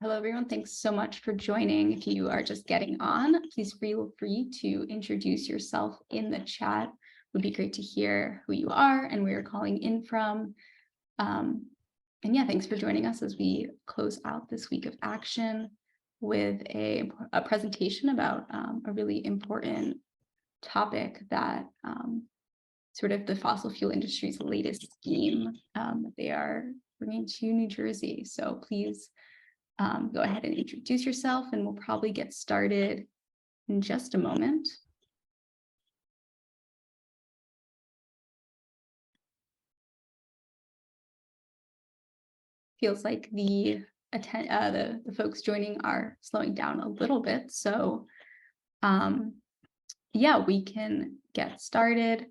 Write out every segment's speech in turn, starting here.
Hello, everyone. Thanks so much for joining. If you are just getting on, please feel free to introduce yourself in the chat. It would be great to hear who you are and where you're calling in from. And yeah, thanks for joining us as we close out this week of action with a presentation about a really important topic that sort of the fossil fuel industry's latest scheme that they are bringing to New Jersey. So please go ahead and introduce yourself, and we'll probably get started in just a moment. Feels like the folks joining are slowing down a little bit. So yeah, we can get started.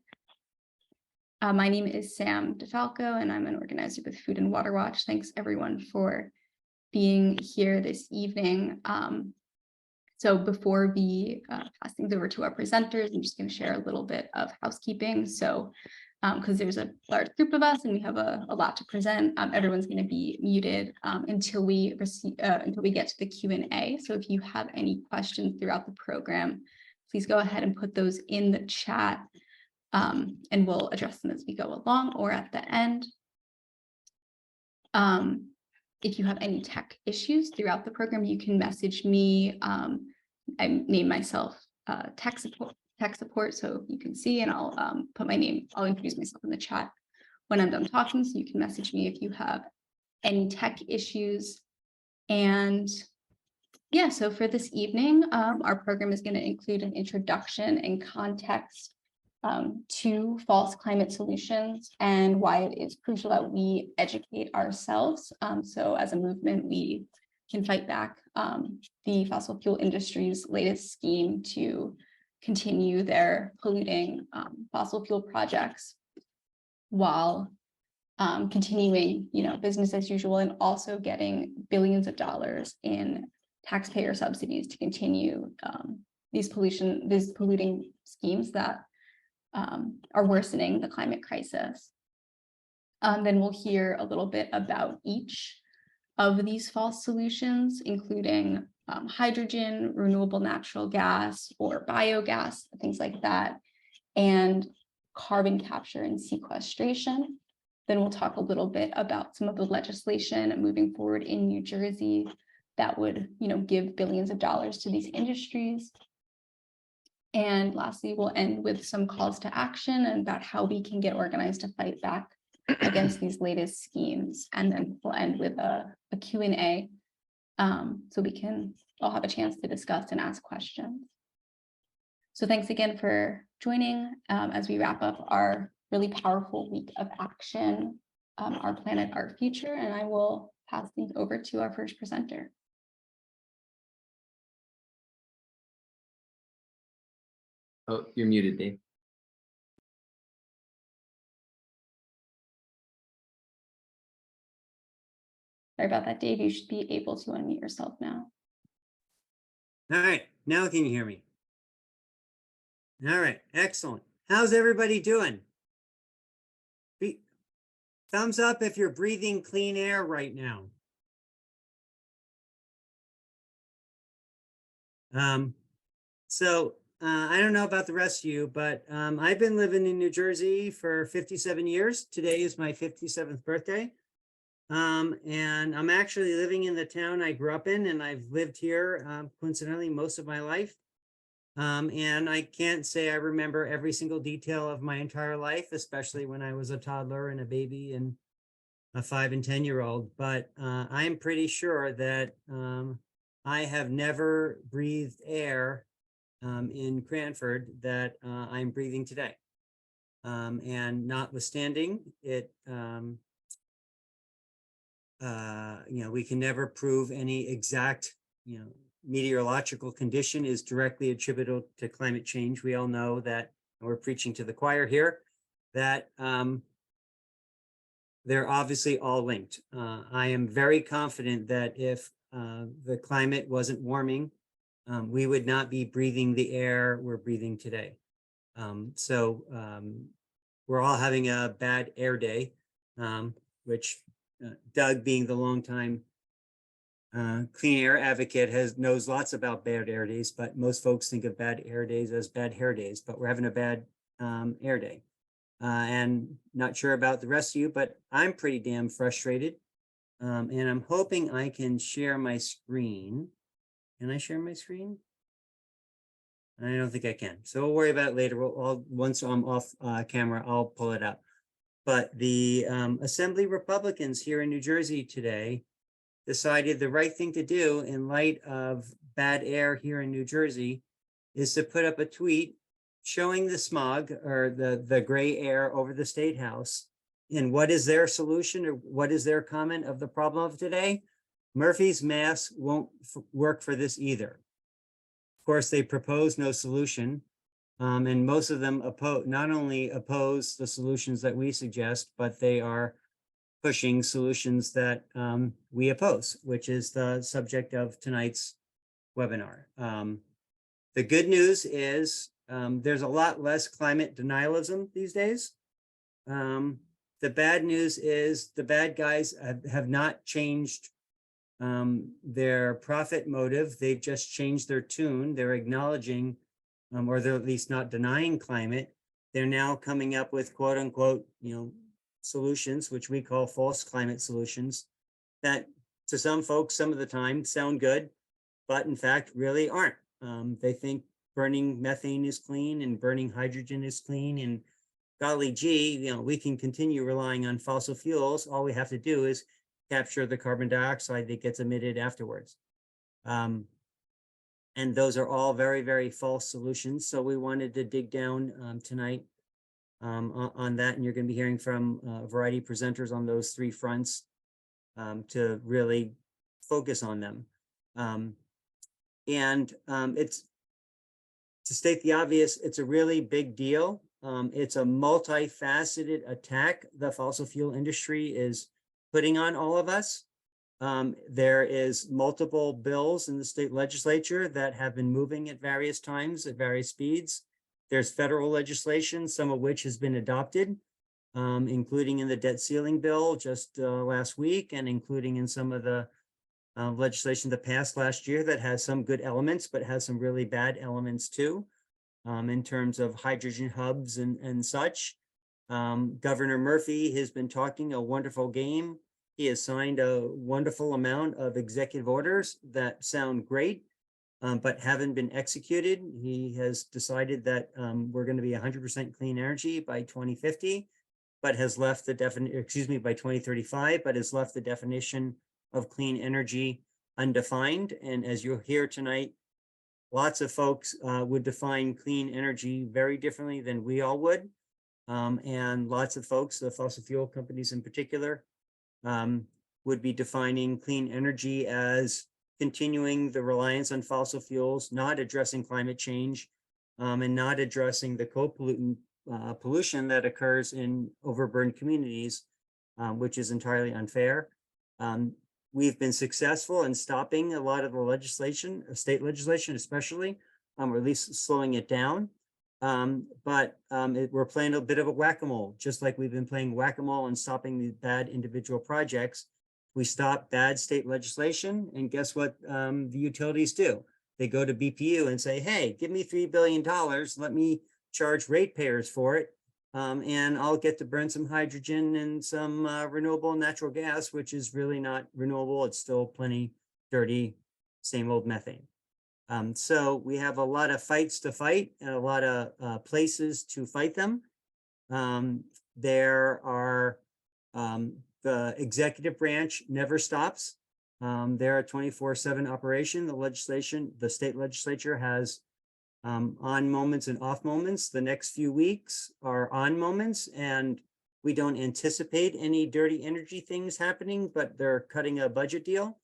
My name is Sam DeFalco, and I'm an organizer with Food and Water Watch. Thanks everyone for being here this evening. So before we pass things over to our presenters, I'm just going to share a little bit of housekeeping. So because there's a large group of us and we have a lot to present, everyone's going to be muted until we get to the Q&A. So if you have any questions throughout the program, please go ahead and put those in the chat, and we'll address them as we go along or at the end. If you have any tech issues throughout the program, you can message me. I name myself tech support, so you can see, and I'll put my name, I'll introduce myself in the chat when I'm done talking, so you can message me if you have any tech issues. And yeah, so for this evening, our program is going to include an introduction and context to false climate solutions and why it is crucial that we educate ourselves. So as a movement, we can fight back the fossil fuel industry's latest scheme to continue their polluting fossil fuel projects while continuing, business as usual, and also getting billions of dollars in taxpayer subsidies to continue these polluting schemes that are worsening the climate crisis. Then we'll hear a little bit about each of these false solutions, including hydrogen, renewable natural gas, or biogas, things like that, and carbon capture and sequestration. Then we'll talk a little bit about some of the legislation moving forward in New Jersey that would, give billions of dollars to these industries. And lastly, we'll end with some calls to action and about how we can get organized to fight back against these latest schemes. And then we'll end with a Q&A so we can all have a chance to discuss and ask questions. So thanks again for joining as we wrap up our really powerful week of action, Our Planet, Our Future. And I will pass things over to our first presenter. Oh, you're muted, Dave. Sorry about that, Dave. You should be able to unmute yourself now. All right, now can you hear me? All right, excellent. How's everybody doing? Thumbs up if you're breathing clean air right now. I don't know about the rest of you, but I've been living in New Jersey for 57 years. Today is my 57th birthday. And I'm actually living in the town I grew up in, and I've lived here coincidentally most of my life. And I can't say I remember every single detail of my entire life, especially when I was a toddler and a baby and a 5 and 10-year-old. But I'm pretty sure that I have never breathed air in Cranford that I'm breathing today. And notwithstanding it, we can never prove any exact, meteorological condition is directly attributable to climate change. We all know that, and we're preaching to the choir here, that they're obviously all linked. I am very confident that if the climate wasn't warming, we would not be breathing the air we're breathing today. We're all having a bad air day, which Doug, being the longtime Clean Air Advocate knows lots about bad air days, but most folks think of bad air days as bad hair days, but we're having a bad air day. And not sure about the rest of you, but I'm pretty damn frustrated. And I'm hoping I can share my screen. Can I share my screen? I don't think I can. So we'll worry about it later. Once I'm off camera, I'll pull it up. But the Assembly Republicans here in New Jersey today decided the right thing to do in light of bad air here in New Jersey is to put up a tweet showing the smog or the gray air over the State House. And what is their solution, or what is their comment of the problem of today? Murphy's mask won't work for this either. Of course, they propose no solution. And most of them not only oppose the solutions that we suggest, but they are pushing solutions that we oppose, which is the subject of tonight's webinar. The good news is there's a lot less climate denialism these days. The bad news is the bad guys have not changed their profit motive. They've just changed their tune. They're acknowledging, or they're at least not denying climate. They're now coming up with quote unquote, solutions, which we call false climate solutions, that to some folks, some of the time sound good, but in fact really aren't. They think burning methane is clean and burning hydrogen is clean, and golly gee, we can continue relying on fossil fuels. All we have to do is capture the carbon dioxide that gets emitted afterwards. And those are all very, very false solutions. So we wanted to dig down tonight on that. And you're going to be hearing from a variety of presenters on those three fronts to really focus on them. It's, to state the obvious, it's a really big deal. It's a multifaceted attack the fossil fuel industry is putting on all of us. There is multiple bills in the state legislature that have been moving at various times, at various speeds. There's federal legislation, some of which has been adopted, including in the debt ceiling bill just last week, and including in some of the legislation that passed last year that has some good elements, but has some really bad elements too, in terms of hydrogen hubs and such. Governor Murphy has been talking a wonderful game. He has signed a wonderful amount of executive orders that sound great, but haven't been executed. He has decided that we're going to be 100% clean energy by 2050, but has left the definition, by 2035, but has left the definition of clean energy undefined. And as you'll hear tonight, lots of folks would define clean energy very differently than we all would. And lots of folks, the fossil fuel companies in particular, would be defining clean energy as continuing the reliance on fossil fuels, not addressing climate change, and not addressing the co-pollutant pollution that occurs in overburdened communities, which is entirely unfair. We've been successful in stopping a lot of the legislation, state legislation especially, or at least slowing it down. We're playing a bit of a whack-a-mole, just like we've been playing whack-a-mole and stopping the bad individual projects. We stop bad state legislation, and guess what the utilities do? They go to BPU and say, hey, give me $3 billion, let me charge ratepayers for it, and I'll get to burn some hydrogen and some renewable natural gas, which is really not renewable. It's still plenty dirty, same old methane. So we have a lot of fights to fight and a lot of places to fight them. There are the executive branch never stops. They're a 24/7 operation. The state legislature has on moments and off moments. The next few weeks are on moments, and we don't anticipate any dirty energy things happening, but they're cutting a budget deal.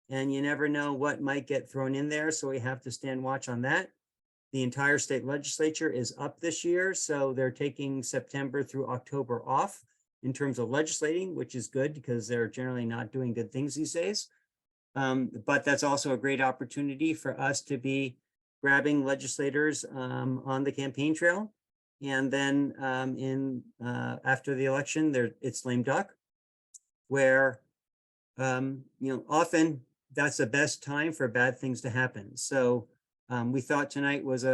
And you never know what might get thrown in there. So we have to stand watch on that. The entire state legislature is up this year. So they're taking September through October off in terms of legislating, which is good because they're generally not doing good things these days. But that's also a great opportunity for us to be grabbing legislators on the campaign trail. And then after the election, it's lame duck, where often that's the best time for bad things to happen. So we thought tonight was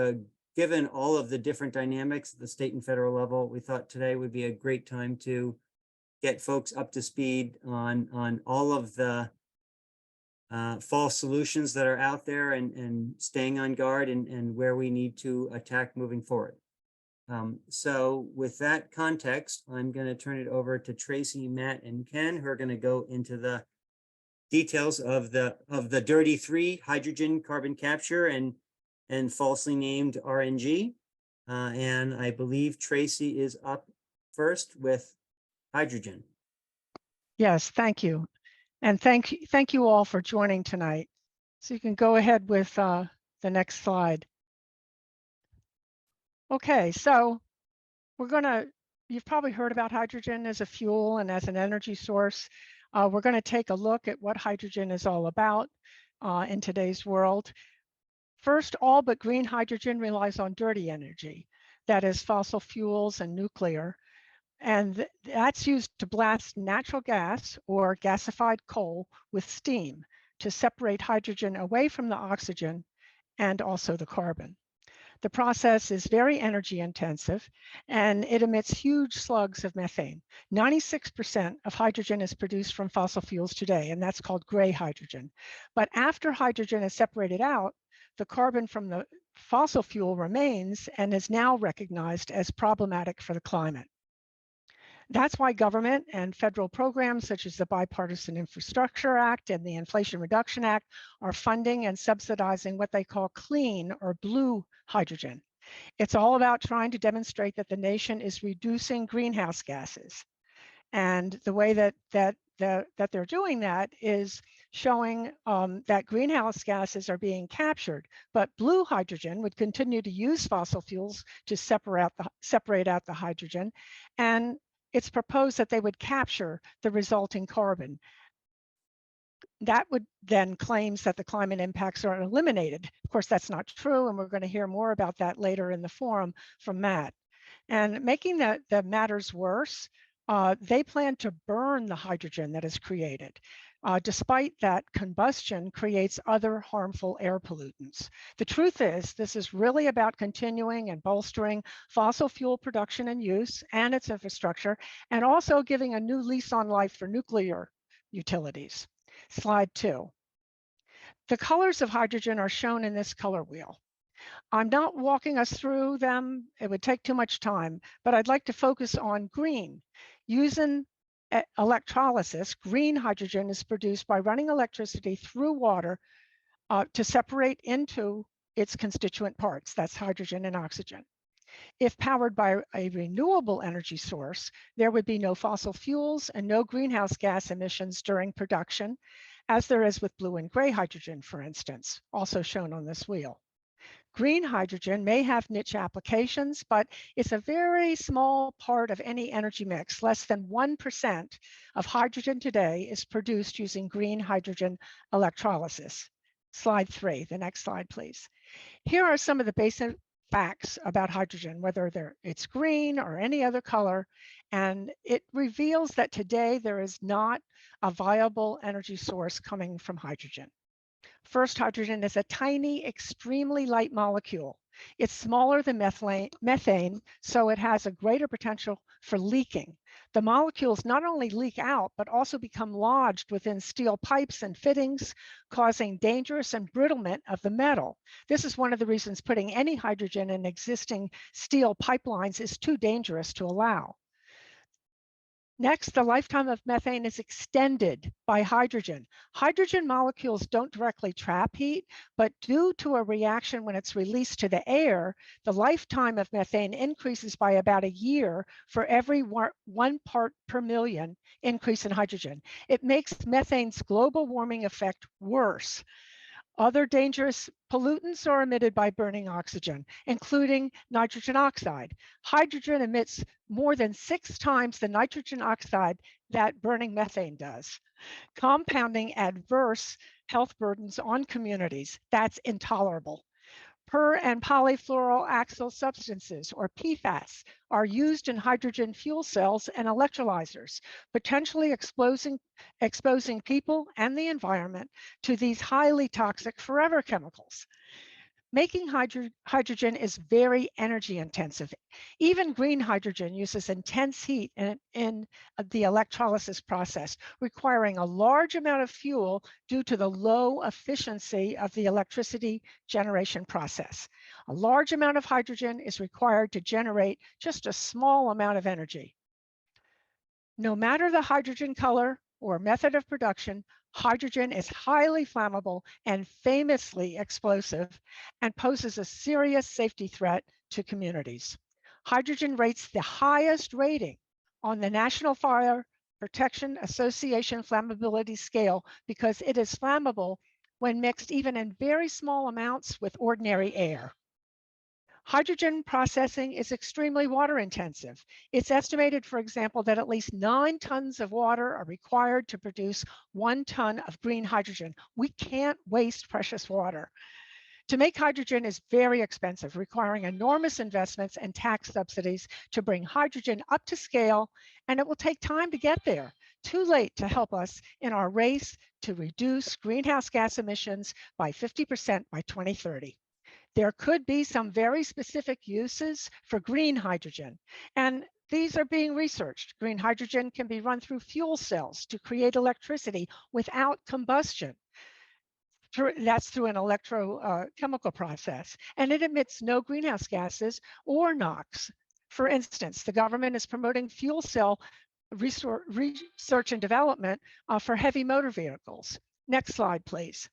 given all of the different dynamics at the state and federal level, we thought today would be a great time to get folks up to speed on all of the false solutions that are out there and staying on guard and where we need to attack moving forward. So with that context, I'm going to turn it over to Tracy, Matt, and Ken, who are going to go into the details of the dirty three: hydrogen, carbon capture, and falsely named RNG. And I believe Tracy is up first with hydrogen. Yes, thank you. And thank you all for joining tonight. So you can go ahead with the next slide. Okay, so you've probably heard about hydrogen as a fuel and as an energy source. We're going to take a look at what hydrogen is all about in today's world. First, all but green hydrogen relies on dirty energy, that is fossil fuels and nuclear. And that's used to blast natural gas or gasified coal with steam to separate hydrogen away from the oxygen and also the carbon. The process is very energy intensive and it emits huge slugs of methane. 96% of hydrogen is produced from fossil fuels today, and that's called gray hydrogen. But after hydrogen is separated out, the carbon from the fossil fuel remains and is now recognized as problematic for the climate. That's why government and federal programs such as the Bipartisan Infrastructure Act and the Inflation Reduction Act are funding and subsidizing what they call clean or blue hydrogen. It's all about trying to demonstrate that the nation is reducing greenhouse gases. And the way that they're doing that is showing that greenhouse gases are being captured, but blue hydrogen would continue to use fossil fuels to separate out the hydrogen, and it's proposed that they would capture the resulting carbon. That would then claims that the climate impacts are eliminated. Of course, that's not true, and we're going to hear more about that later in the forum from Matt. And making the matters worse, they plan to burn the hydrogen that is created. Despite that, combustion creates other harmful air pollutants. The truth is, this is really about continuing and bolstering fossil fuel production and use and its infrastructure, and also giving a new lease on life for nuclear utilities. Slide 2. The colors of hydrogen are shown in this color wheel. I'm not walking us through them. It would take too much time, but I'd like to focus on green. Using electrolysis, green hydrogen is produced by running electricity through water to separate into its constituent parts. That's hydrogen and oxygen. If powered by a renewable energy source, there would be no fossil fuels and no greenhouse gas emissions during production, as there is with blue and gray hydrogen, for instance, also shown on this wheel. Green hydrogen may have niche applications, but it's a very small part of any energy mix. Less than 1% of hydrogen today is produced using green hydrogen electrolysis. Slide 3, the next slide, please. Here are some of the basic facts about hydrogen, whether it's green or any other color, and it reveals that today there is not a viable energy source coming from hydrogen. First, hydrogen is a tiny, extremely light molecule. It's smaller than methane, so it has a greater potential for leaking. The molecules not only leak out, but also become lodged within steel pipes and fittings, causing dangerous embrittlement of the metal. This is one of the reasons putting any hydrogen in existing steel pipelines is too dangerous to allow. Next, the lifetime of methane is extended by hydrogen. Hydrogen molecules don't directly trap heat, but due to a reaction when it's released to the air, the lifetime of methane increases by about a year for every 1 part per million increase in hydrogen. It makes methane's global warming effect worse. Other dangerous pollutants are emitted by burning oxygen, including nitrogen oxide. Hydrogen emits more than 6 times the nitrogen oxide that burning methane does, compounding adverse health burdens on communities. That's intolerable. Per and polyfluoroalkyl substances, or PFAS, are used in hydrogen fuel cells and electrolyzers, potentially exposing people and the environment to these highly toxic forever chemicals. Making hydrogen is very energy intensive. Even green hydrogen uses intense heat in the electrolysis process, requiring a large amount of fuel due to the low efficiency of the electricity generation process. A large amount of hydrogen is required to generate just a small amount of energy. No matter the hydrogen color or method of production, hydrogen is highly flammable and famously explosive and poses a serious safety threat to communities. Hydrogen rates the highest rating on the National Fire Protection Association flammability scale because it is flammable when mixed even in very small amounts with ordinary air. Hydrogen processing is extremely water intensive. It's estimated, for example, that at least 9 tons of water are required to produce 1 ton of green hydrogen. We can't waste precious water. To make hydrogen is very expensive, requiring enormous investments and tax subsidies to bring hydrogen up to scale, and it will take time to get there. Too late to help us in our race to reduce greenhouse gas emissions by 50% by 2030. There could be some very specific uses for green hydrogen, and these are being researched. Green hydrogen can be run through fuel cells to create electricity without combustion. That's through an electrochemical process, and it emits no greenhouse gases or NOx. For instance, the government is promoting fuel cell research and development for heavy motor vehicles. Next slide, please.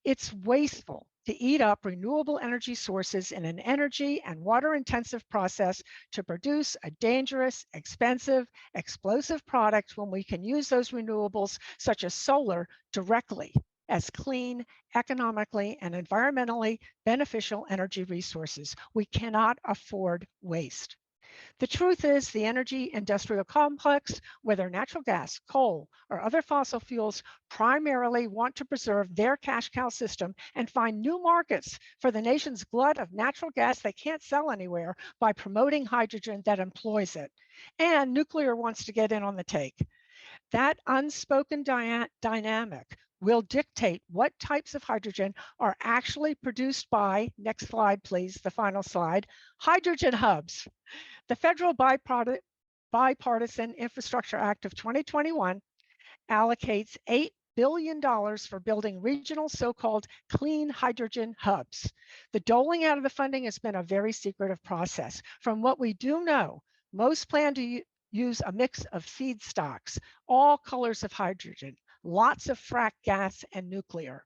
It's wasteful to eat up renewable energy sources in an energy and water intensive process to produce a dangerous, expensive, explosive product when we can use those renewables, such as solar, directly as clean, economically, and environmentally beneficial energy resources. We cannot afford waste. The truth is the energy industrial complex, whether natural gas, coal, or other fossil fuels, primarily want to preserve their cash cow system and find new markets for the nation's glut of natural gas they can't sell anywhere by promoting hydrogen that employs it. And nuclear wants to get in on the take. That unspoken dynamic will dictate what types of hydrogen are actually produced by, next slide please, the final slide, hydrogen hubs. The Federal Bipartisan Infrastructure Act of 2021 allocates $8 billion for building regional so-called clean hydrogen hubs. The doling out of the funding has been a very secretive process. From what we do know, most plan to use a mix of feedstocks, all colors of hydrogen, lots of frack gas and nuclear.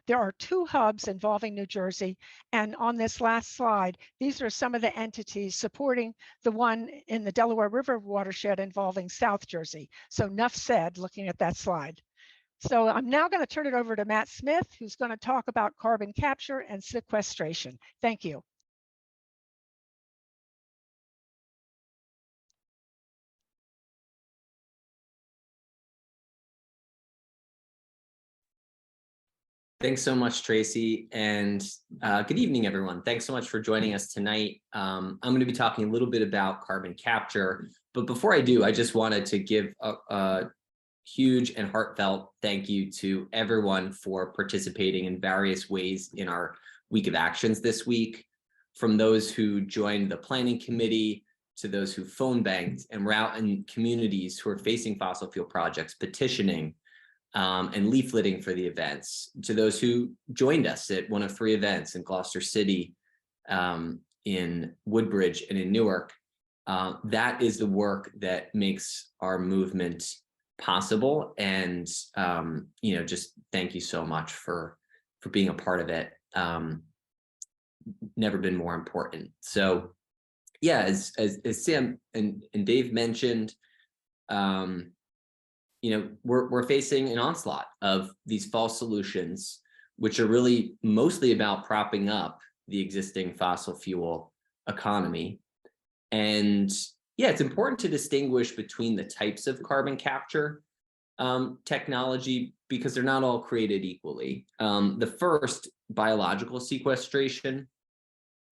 There are 2 hubs involving New Jersey, and on this last slide, these are some of the entities supporting the one in the Delaware River watershed involving South Jersey. So enough said, looking at that slide. So I'm now going to turn it over to Matt Smith, who's going to talk about carbon capture and sequestration. Thank you. Thanks so much, Tracy, and good evening, everyone. Thanks so much for joining us tonight. I'm going to be talking a little bit about carbon capture, but before I do, I just wanted to give a huge and heartfelt thank you to everyone for participating in various ways in our week of actions this week, from those who joined the planning committee to those who phone banked and were out in communities who are facing fossil fuel projects, petitioning and leafleting for the events, to those who joined us at one of 3 events in Gloucester City, in Woodbridge, and in Newark. That is the work that makes our movement possible. And just thank you so much for being a part of it. Never been more important. So yeah, as Sam and Dave mentioned, we're facing an onslaught of these false solutions, which are really mostly about propping up the existing fossil fuel economy. And yeah, it's important to distinguish between the types of carbon capture technology, because they're not all created equally. The first, biological sequestration,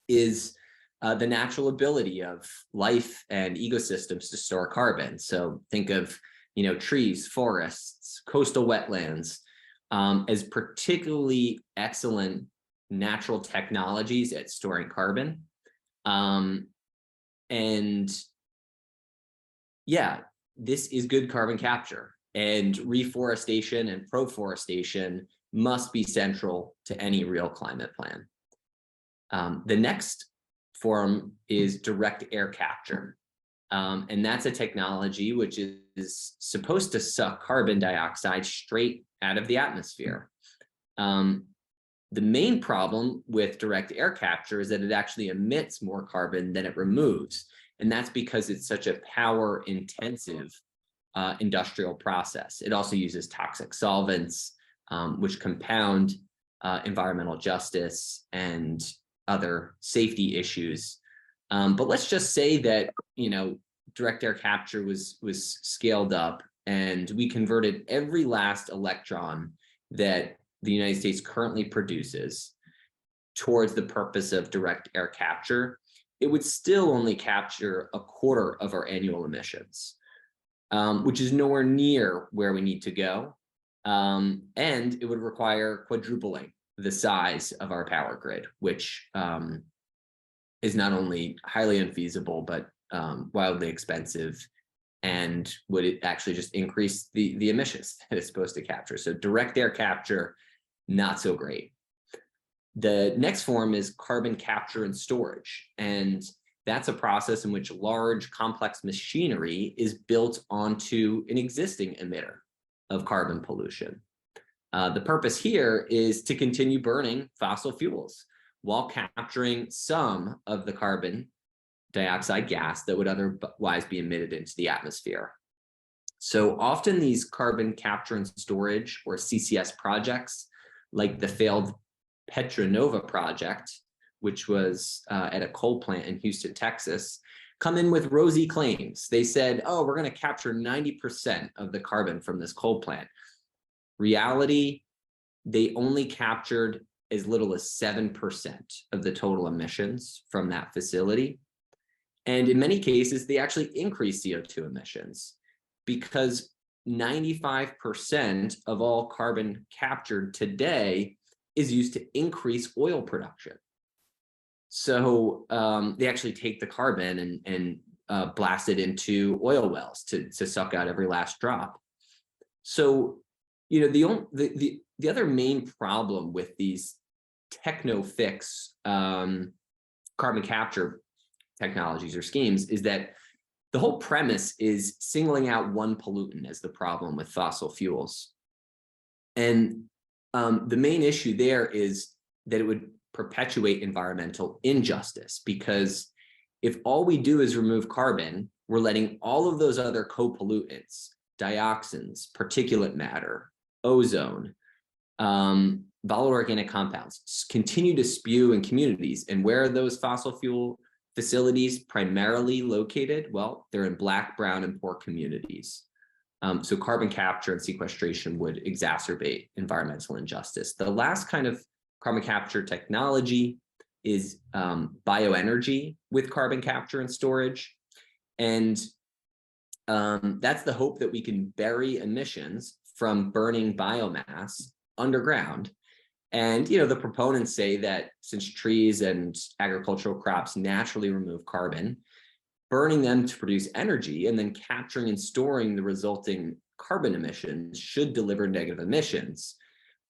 is the natural ability of life and ecosystems to store carbon. So think of, trees, forests, coastal wetlands as particularly excellent natural technologies at storing carbon. And yeah, this is good carbon capture, and reforestation and proforestation must be central to any real climate plan. The next form is direct air capture. And that's a technology which is supposed to suck carbon dioxide straight out of the atmosphere. The main problem with direct air capture is that it actually emits more carbon than it removes. And that's because it's such a power intensive industrial process. It also uses toxic solvents, which compound environmental justice and other safety issues. But let's just say that, direct air capture was scaled up, and we converted every last electron that the United States currently produces towards the purpose of direct air capture. It would still only capture a quarter of our annual emissions, which is nowhere near where we need to go. And it would require quadrupling the size of our power grid, which is not only highly unfeasible, but wildly expensive, and would it actually just increase the emissions that it's supposed to capture. So direct air capture, not so great. The next form is carbon capture and storage. And that's a process in which large complex machinery is built onto an existing emitter of carbon pollution. The purpose here is to continue burning fossil fuels while capturing some of the carbon dioxide gas that would otherwise be emitted into the atmosphere. So often these carbon capture and storage, or CCS projects, like the failed Petronova project, which was at a coal plant in Houston, Texas, come in with rosy claims. They said, oh, we're going to capture 90% of the carbon from this coal plant. Reality, they only captured as little as 7% of the total emissions from that facility. And in many cases, they actually increase CO2 emissions, because 95% of all carbon captured today is used to increase oil production. So they actually take the carbon and blast it into oil wells to suck out every last drop. So, the other main problem with these techno-fix carbon capture technologies or schemes is that the whole premise is singling out one pollutant as the problem with fossil fuels. And the main issue there is that it would perpetuate environmental injustice, because if all we do is remove carbon, we're letting all of those other co-pollutants, dioxins, particulate matter, ozone, volatile organic compounds, continue to spew in communities. And where are those fossil fuel facilities primarily located? Well, they're in Black, brown, and poor communities. So carbon capture and sequestration would exacerbate environmental injustice. The last kind of carbon capture technology is bioenergy with carbon capture and storage. And that's the hope that we can bury emissions from burning biomass underground. And, the proponents say that since trees and agricultural crops naturally remove carbon, burning them to produce energy and then capturing and storing the resulting carbon emissions should deliver negative emissions.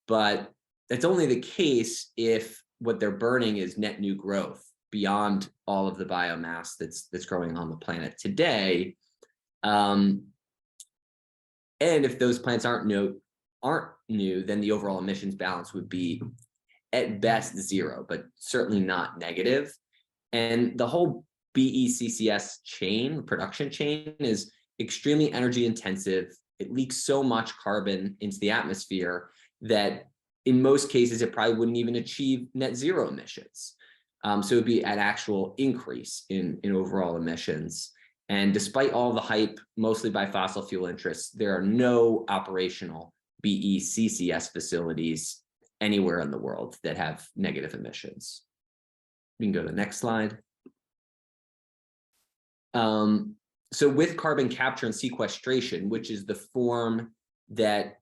But that's only the case if what they're burning is net new growth beyond all of the biomass that's growing on the planet today. And if those plants aren't new, then the overall emissions balance would be at best zero, but certainly not negative. And the whole BECCS chain, production chain, is extremely energy intensive. It leaks so much carbon into the atmosphere that in most cases, it probably wouldn't even achieve net zero emissions. So it would be an actual increase in overall emissions. And despite all the hype, mostly by fossil fuel interests, there are no operational BECCS facilities anywhere in the world that have negative emissions. We can go to the next slide. So with carbon capture and sequestration, which is the form that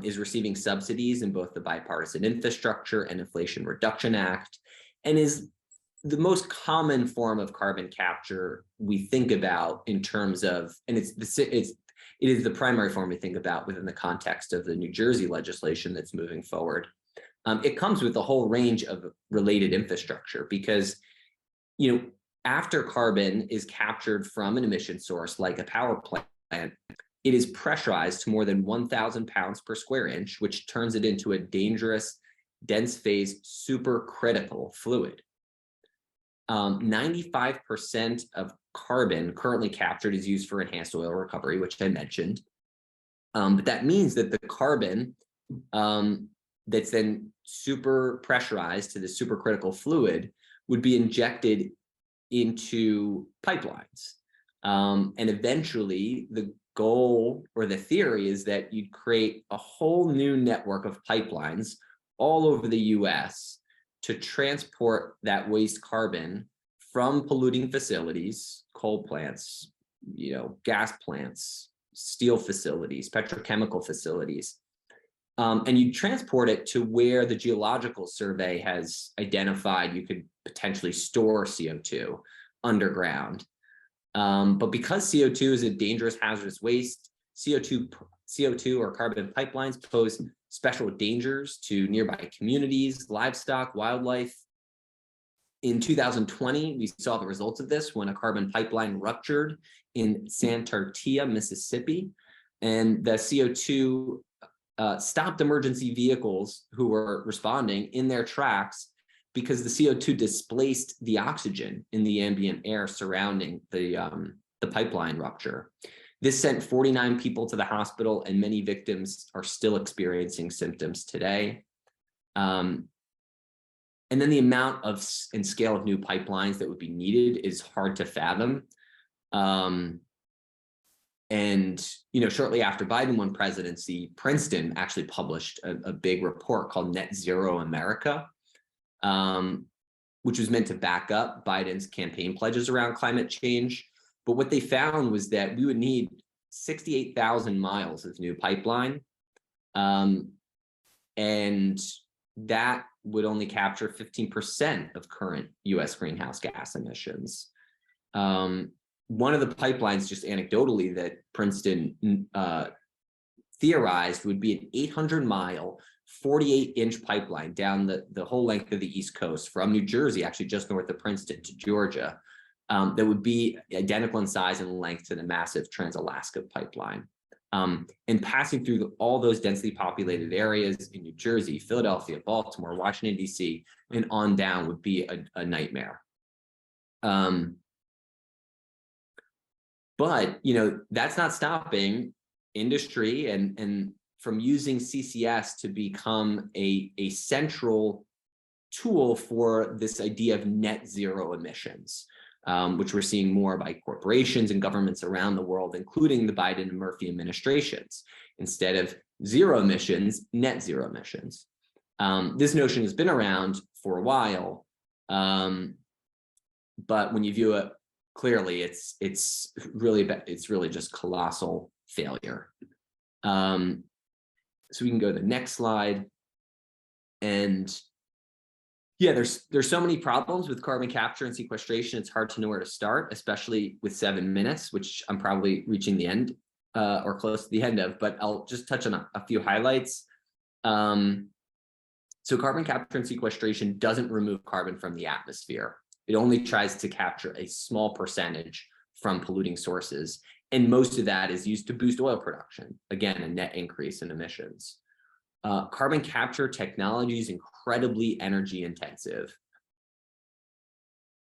is receiving subsidies in both the Bipartisan Infrastructure and Inflation Reduction Act, and is the most common form of carbon capture we think about in terms of, and it is the primary form we think about within the context of the New Jersey legislation that's moving forward. It comes with a whole range of related infrastructure because, you know, after carbon is captured from an emission source like a power plant, it is pressurized to more than 1,000 pounds per square inch, which turns it into a dangerous, dense phase supercritical fluid. 95% of carbon currently captured is used for enhanced oil recovery, which I mentioned. But that means that the carbon that's then super pressurized to the supercritical fluid would be injected into pipelines. And eventually the goal or the theory is that you'd create a whole new network of pipelines all over the US to transport that waste carbon from polluting facilities, coal plants, you know, gas plants, steel facilities, petrochemical facilities. And you transport it to where the geological survey has identified you could potentially store CO2 underground. But because CO2 is a dangerous hazardous waste, CO2 or carbon pipelines pose special dangers to nearby communities, livestock, wildlife. In 2020, we saw the results of this when a carbon pipeline ruptured in Santartia, Mississippi, and the CO2 stopped emergency vehicles who were responding in their tracks because the CO2 displaced the oxygen in the ambient air surrounding the pipeline rupture. This sent 49 people to the hospital, and many victims are still experiencing symptoms today. And then the amount of and scale of new pipelines that would be needed is hard to fathom. And, you know, shortly after Biden won presidency, Princeton actually published a big report called Net Zero America, which was meant to back up Biden's campaign pledges around climate change. But what they found was that we would need 68,000 miles of new pipeline. And that would only capture 15% of current US greenhouse gas emissions. One of the pipelines, just anecdotally, that Princeton theorized would be an 800-mile, 48-inch pipeline down the whole length of the East Coast from New Jersey, actually just north of Princeton, to Georgia, that would be identical in size and length to the massive Trans-Alaska pipeline. And passing through all those densely populated areas in New Jersey, Philadelphia, Baltimore, Washington, D.C., and on down would be a nightmare. But, you know, that's not stopping industry and from using CCS to become a central tool for this idea of net zero emissions, which we're seeing more by corporations and governments around the world, including the Biden and Murphy administrations. Instead of zero emissions, net zero emissions. This notion has been around for a while, but when you view it clearly, it's really just colossal failure. So we can go to the next slide. And yeah, there's so many problems with carbon capture and sequestration. It's hard to know where to start, especially with 7 minutes, which I'm probably reaching the end or close to the end of, but I'll just touch on a few highlights. So carbon capture and sequestration doesn't remove carbon from the atmosphere. It only tries to capture a small percentage from polluting sources. And most of that is used to boost oil production. Again, a net increase in emissions. Carbon capture technology is incredibly energy intensive.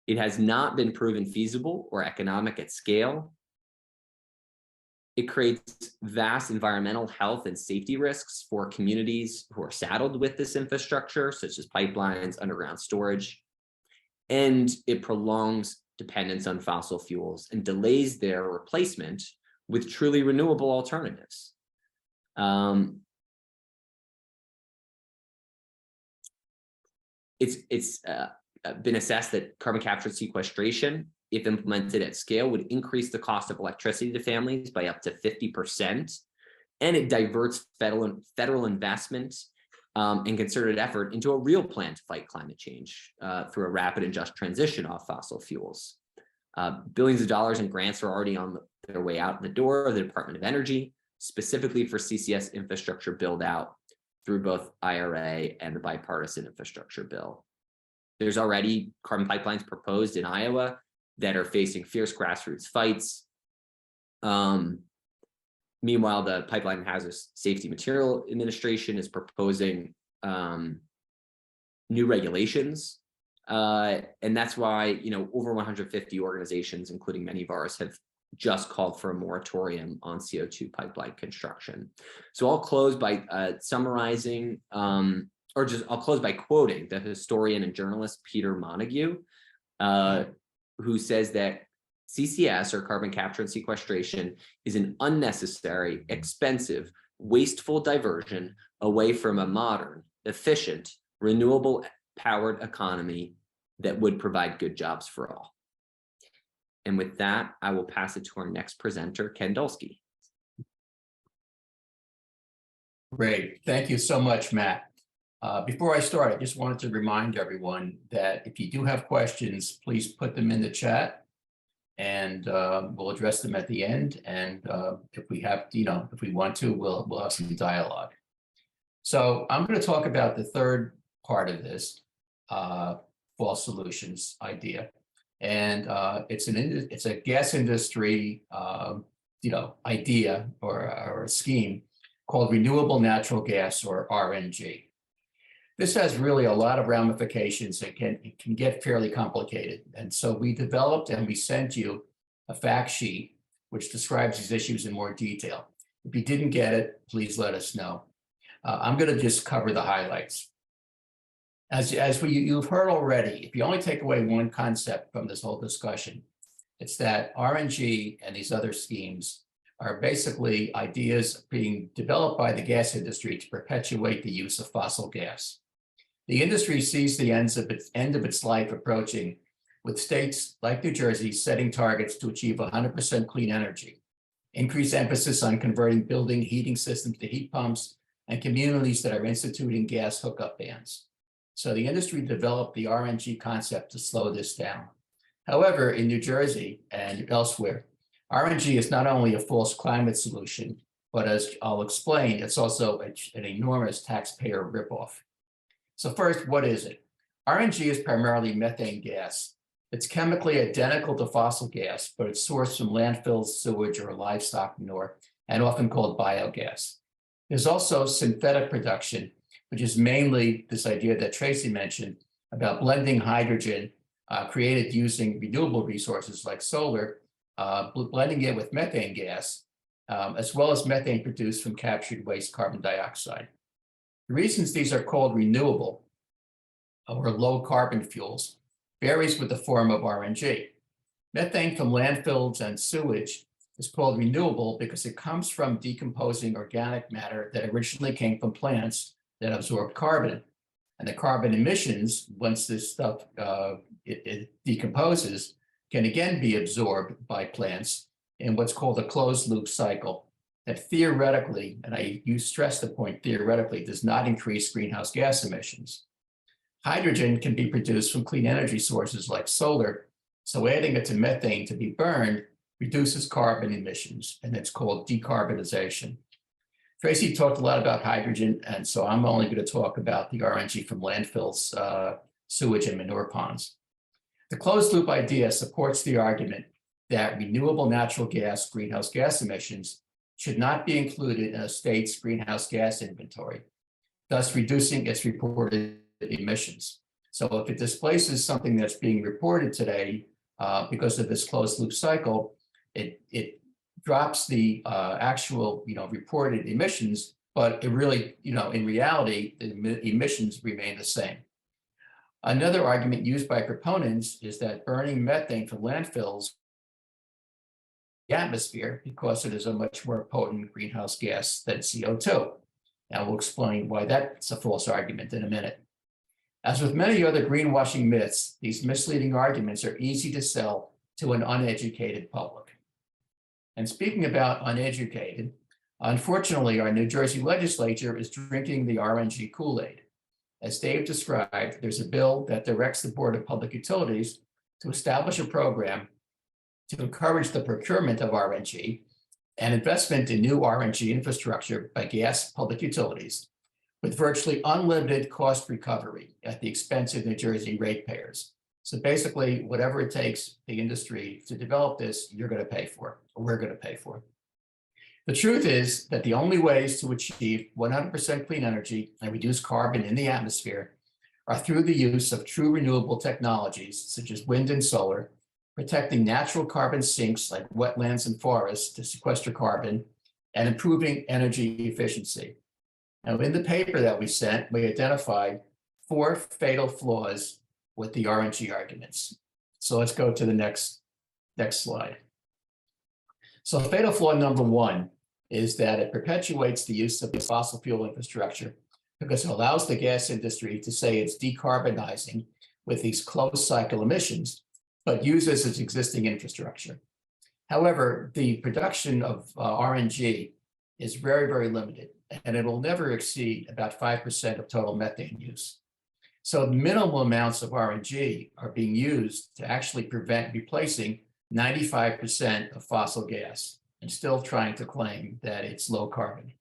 It has not been proven feasible or economic at scale. It creates vast environmental health and safety risks for communities who are saddled with this infrastructure, such as pipelines, underground storage. And it prolongs dependence on fossil fuels and delays their replacement with truly renewable alternatives. It's been assessed that carbon capture and sequestration, if implemented at scale, would increase the cost of electricity to families by up to 50%. And it diverts federal investment and concerted effort into a real plan to fight climate change through a rapid and just transition off fossil fuels. Billions of dollars in grants are already on their way out the door of the Department of Energy, specifically for CCS infrastructure build out through both IRA and the bipartisan infrastructure bill. There's already carbon pipelines proposed in Iowa that are facing fierce grassroots fights. Meanwhile, the Pipeline Hazardous Safety Material Administration is proposing new regulations. And that's why, over 150 organizations, including many of ours, have just called for a moratorium on CO2 pipeline construction. So I'll close by summarizing, I'll close by quoting the historian and journalist Peter Montague, who says that CCS, or carbon capture and sequestration, is an unnecessary, expensive, wasteful diversion away from a modern, efficient, renewable powered economy that would provide good jobs for all. And with that, I will pass it to our next presenter, Ken Dulski. Great. Thank you so much, Matt. Before I start, I just wanted to remind everyone that if you do have questions, please put them in the chat and we'll address them at the end. And if we have, if we want to, we'll have some dialogue. So I'm going to talk about the third part of this fall solutions idea. And it's a gas industry, idea or a scheme called renewable natural gas, or RNG. This has really a lot of ramifications. It can get fairly complicated. And so we developed and we sent you a fact sheet which describes these issues in more detail. If you didn't get it, please let us know. I'm going to just cover the highlights. As you've heard already, if you only take away one concept from this whole discussion, it's that RNG and these other schemes are basically ideas being developed by the gas industry to perpetuate the use of fossil gas. The industry sees the end of its life approaching, with states like New Jersey setting targets to achieve 100% clean energy, increased emphasis on converting building heating systems to heat pumps, and communities that are instituting gas hookup bans. So the industry developed the RNG concept to slow this down. However, in New Jersey and elsewhere, RNG is not only a false climate solution, but as I'll explain, it's also an enormous taxpayer ripoff. So first, what is it? RNG is primarily methane gas. It's chemically identical to fossil gas, but it's sourced from landfills, sewage, or livestock manure, and often called biogas. There's also synthetic production, which is mainly this idea that Tracy mentioned about blending hydrogen created using renewable resources like solar, blending it with methane gas, as well as methane produced from captured waste carbon dioxide. The reasons these are called renewable or low carbon fuels varies with the form of RNG. Methane from landfills and sewage is called renewable because it comes from decomposing organic matter that originally came from plants that absorb carbon. And the carbon emissions, once this stuff it decomposes, can again be absorbed by plants in what's called a closed loop cycle that theoretically, and I stress the point theoretically, does not increase greenhouse gas emissions. Hydrogen can be produced from clean energy sources like solar, so adding it to methane to be burned reduces carbon emissions, and it's called decarbonization. Tracy talked a lot about hydrogen, and so I'm only going to talk about the RNG from landfills, sewage, and manure ponds. The closed loop idea supports the argument that renewable natural gas greenhouse gas emissions should not be included in a state's greenhouse gas inventory, thus reducing its reported emissions. So if it displaces something that's being reported today because of this closed loop cycle, it drops the actual reported emissions, but it really, in reality, the emissions remain the same. Another argument used by proponents is that burning methane from landfills the atmosphere because it is a much more potent greenhouse gas than CO2. Now we'll explain why that's a false argument in a minute. As with many other greenwashing myths, these misleading arguments are easy to sell to an uneducated public. And speaking about uneducated, unfortunately, our New Jersey legislature is drinking the RNG Kool-Aid. As Dave described, there's a bill that directs the Board of Public Utilities to establish a program to encourage the procurement of RNG and investment in new RNG infrastructure by gas public utilities with virtually unlimited cost recovery at the expense of New Jersey ratepayers. So basically, whatever it takes the industry to develop this, you're going to pay for, or we're going to pay for. The truth is that the only ways to achieve 100% clean energy and reduce carbon in the atmosphere are through the use of true renewable technologies, such as wind and solar, protecting natural carbon sinks like wetlands and forests to sequester carbon, and improving energy efficiency. Now, in the paper that we sent, we identified 4 fatal flaws with the RNG arguments. So let's go to the next slide. So fatal flaw number 1 is that it perpetuates the use of the fossil fuel infrastructure because it allows the gas industry to say it's decarbonizing with these closed cycle emissions, but uses its existing infrastructure. However, the production of RNG is very, very limited, and it will never exceed about 5% of total methane use. So minimal amounts of RNG are being used to actually prevent replacing 95% of fossil gas and still trying to claim that it's low carbon.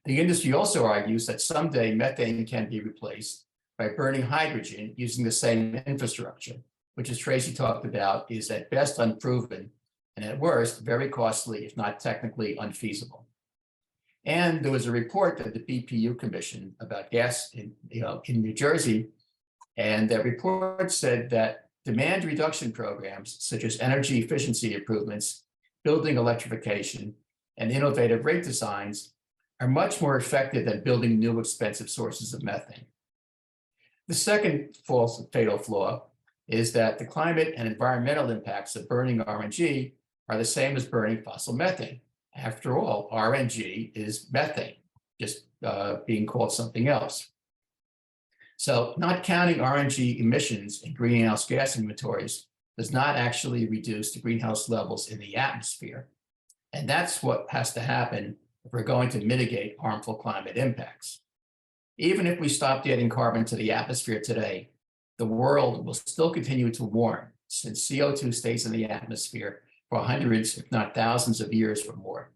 The industry also argues that someday methane can be replaced by burning hydrogen using the same infrastructure, which, as Tracy talked about, is at best unproven and at worst very costly, if not technically unfeasible. And there was a report that the BPU commissioned about gas in New Jersey, and that report said that demand reduction programs such as energy efficiency improvements, building electrification, and innovative rate designs are much more effective than building new expensive sources of methane. The second fatal flaw is that the climate and environmental impacts of burning RNG are the same as burning fossil methane. After all, RNG is methane, just being called something else. So not counting RNG emissions in greenhouse gas inventories does not actually reduce the greenhouse levels in the atmosphere. And that's what has to happen if we're going to mitigate harmful climate impacts. Even if we stopped adding carbon to the atmosphere today, the world will still continue to warm since CO2 stays in the atmosphere for hundreds, if not thousands of years or more.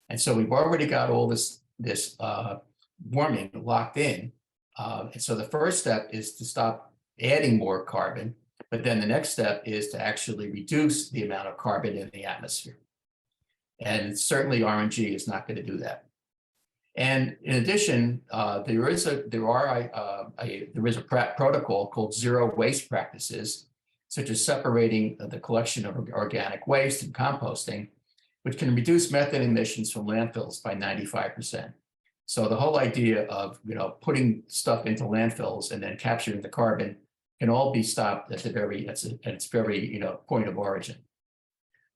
And so we've already got all this warming locked in. And so the first step is to stop adding more carbon, but then the next step is to actually reduce the amount of carbon in the atmosphere. And certainly RNG is not going to do that. And in addition, there is a protocol called zero waste practices, such as separating the collection of organic waste and composting, which can reduce methane emissions from landfills by 95%. So the whole idea of putting stuff into landfills and then capturing the carbon can all be stopped at its very point of origin.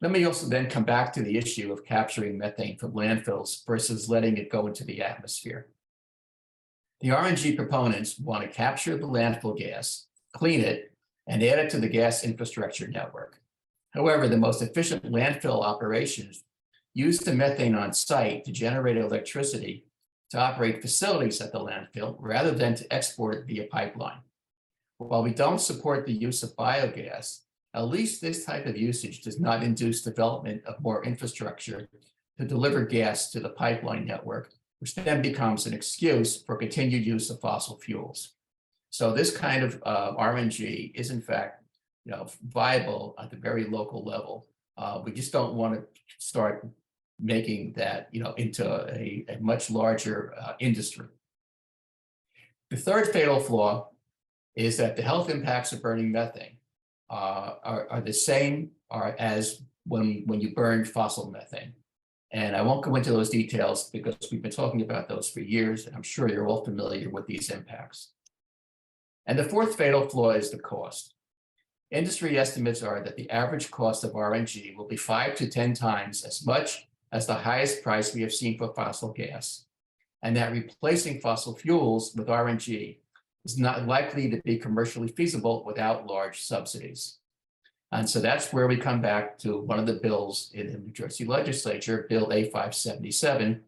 Let me also then come back to the issue of capturing methane from landfills versus letting it go into the atmosphere. The RNG proponents want to capture the landfill gas, clean it, and add it to the gas infrastructure network. However, the most efficient landfill operations use the methane on site to generate electricity to operate facilities at the landfill rather than to export it via pipeline. While we don't support the use of biogas, at least this type of usage does not induce development of more infrastructure to deliver gas to the pipeline network, which then becomes an excuse for continued use of fossil fuels. So this kind of RNG is in fact viable at the very local level. We just don't want to start making that into a much larger industry. The third fatal flaw is that the health impacts of burning methane are the same as when you burn fossil methane. And I won't go into those details because we've been talking about those for years, and I'm sure you're all familiar with these impacts. And the fourth fatal flaw is the cost. Industry estimates are that the average cost of RNG will be 5 to 10 times as much as the highest price we have seen for fossil gas, and that replacing fossil fuels with RNG is not likely to be commercially feasible without large subsidies. And so that's where we come back to one of the bills in the New Jersey legislature, Bill A577,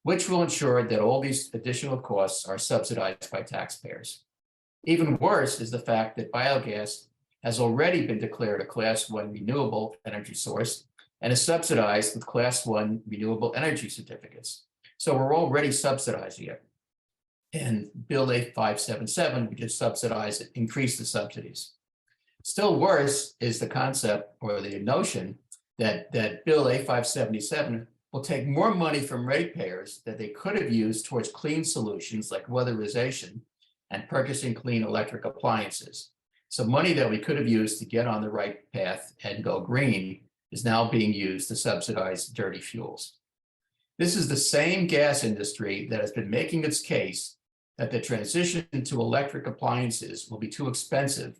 which will ensure that all these additional costs are subsidized by taxpayers. Even worse is the fact that biogas has already been declared a Class 1 renewable energy source and is subsidized with Class 1 renewable energy certificates. So we're already subsidizing it. And Bill A577, we just subsidize it, increase the subsidies. Still worse is the concept or the notion that Bill A577 will take more money from ratepayers that they could have used towards clean solutions like weatherization and purchasing clean electric appliances. So money that we could have used to get on the right path and go green is now being used to subsidize dirty fuels. This is the same gas industry that has been making its case that the transition to electric appliances will be too expensive.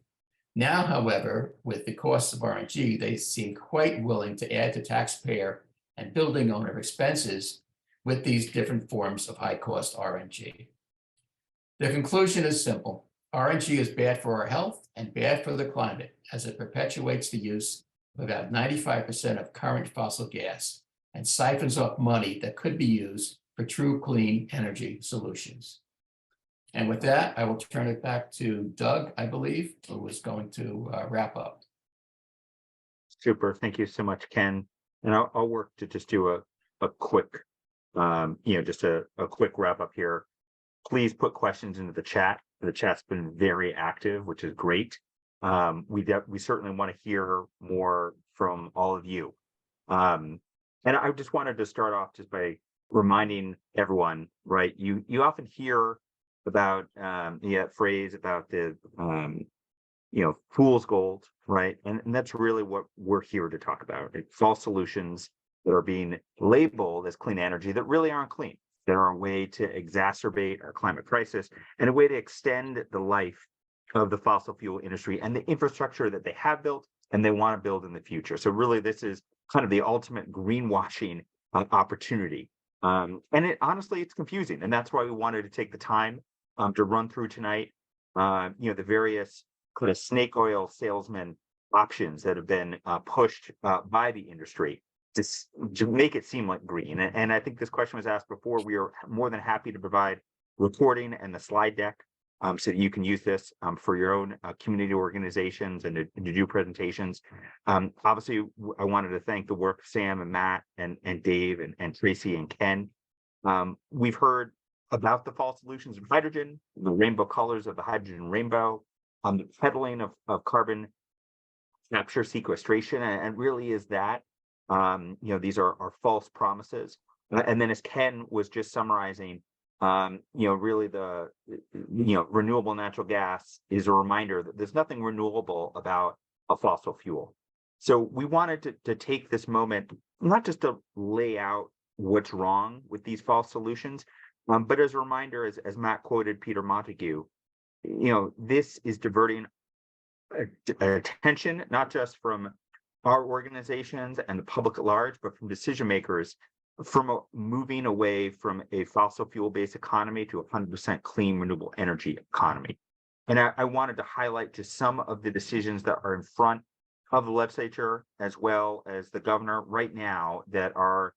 Now, however, with the costs of RNG, they seem quite willing to add to taxpayer and building owner expenses with these different forms of high-cost RNG. The conclusion is simple. RNG is bad for our health and bad for the climate as it perpetuates the use of about 95% of current fossil gas and siphons off money that could be used for true clean energy solutions. And with that, I will turn it back to Doug, I believe, who is going to wrap up. Super. Thank you so much, Ken. And I'll work to just do a quick, just a quick wrap up here. Please put questions into the chat. The chat's been very active, which is great. We certainly want to hear more from all of you. And I just wanted to start off just by reminding everyone, right? You often hear about the phrase about the fool's gold, right? And that's really what we're here to talk about. False solutions that are being labeled as clean energy that really aren't clean. They're a way to exacerbate our climate crisis and a way to extend the life of the fossil fuel industry and the infrastructure that they have built and they want to build in the future. So really, this is kind of the ultimate greenwashing opportunity. And honestly, it's confusing. And that's why we wanted to take the time to run through tonight, the various kind of snake oil salesman options that have been pushed by the industry to make it seem like green. And I think this question was asked before. We are more than happy to provide recording and the slide deck so that you can use this for your own community organizations and to do presentations. Obviously, I wanted to thank the work of Sam and Matt and Dave and Tracy and Ken. We've heard about the false solutions of hydrogen, the rainbow colors of the hydrogen rainbow, the peddling of carbon capture sequestration, and really is that, these are false promises. And then as Ken was just summarizing, really the, renewable natural gas is a reminder that there's nothing renewable about a fossil fuel. So we wanted to take this moment, not just to lay out what's wrong with these false solutions, but as a reminder, as Matt quoted Peter Montague, this is diverting attention, not just from our organizations and the public at large, but from decision makers from moving away from a fossil fuel-based economy to a 100% clean renewable energy economy. And I wanted to highlight just some of the decisions that are in front of the legislature as well as the governor right now that are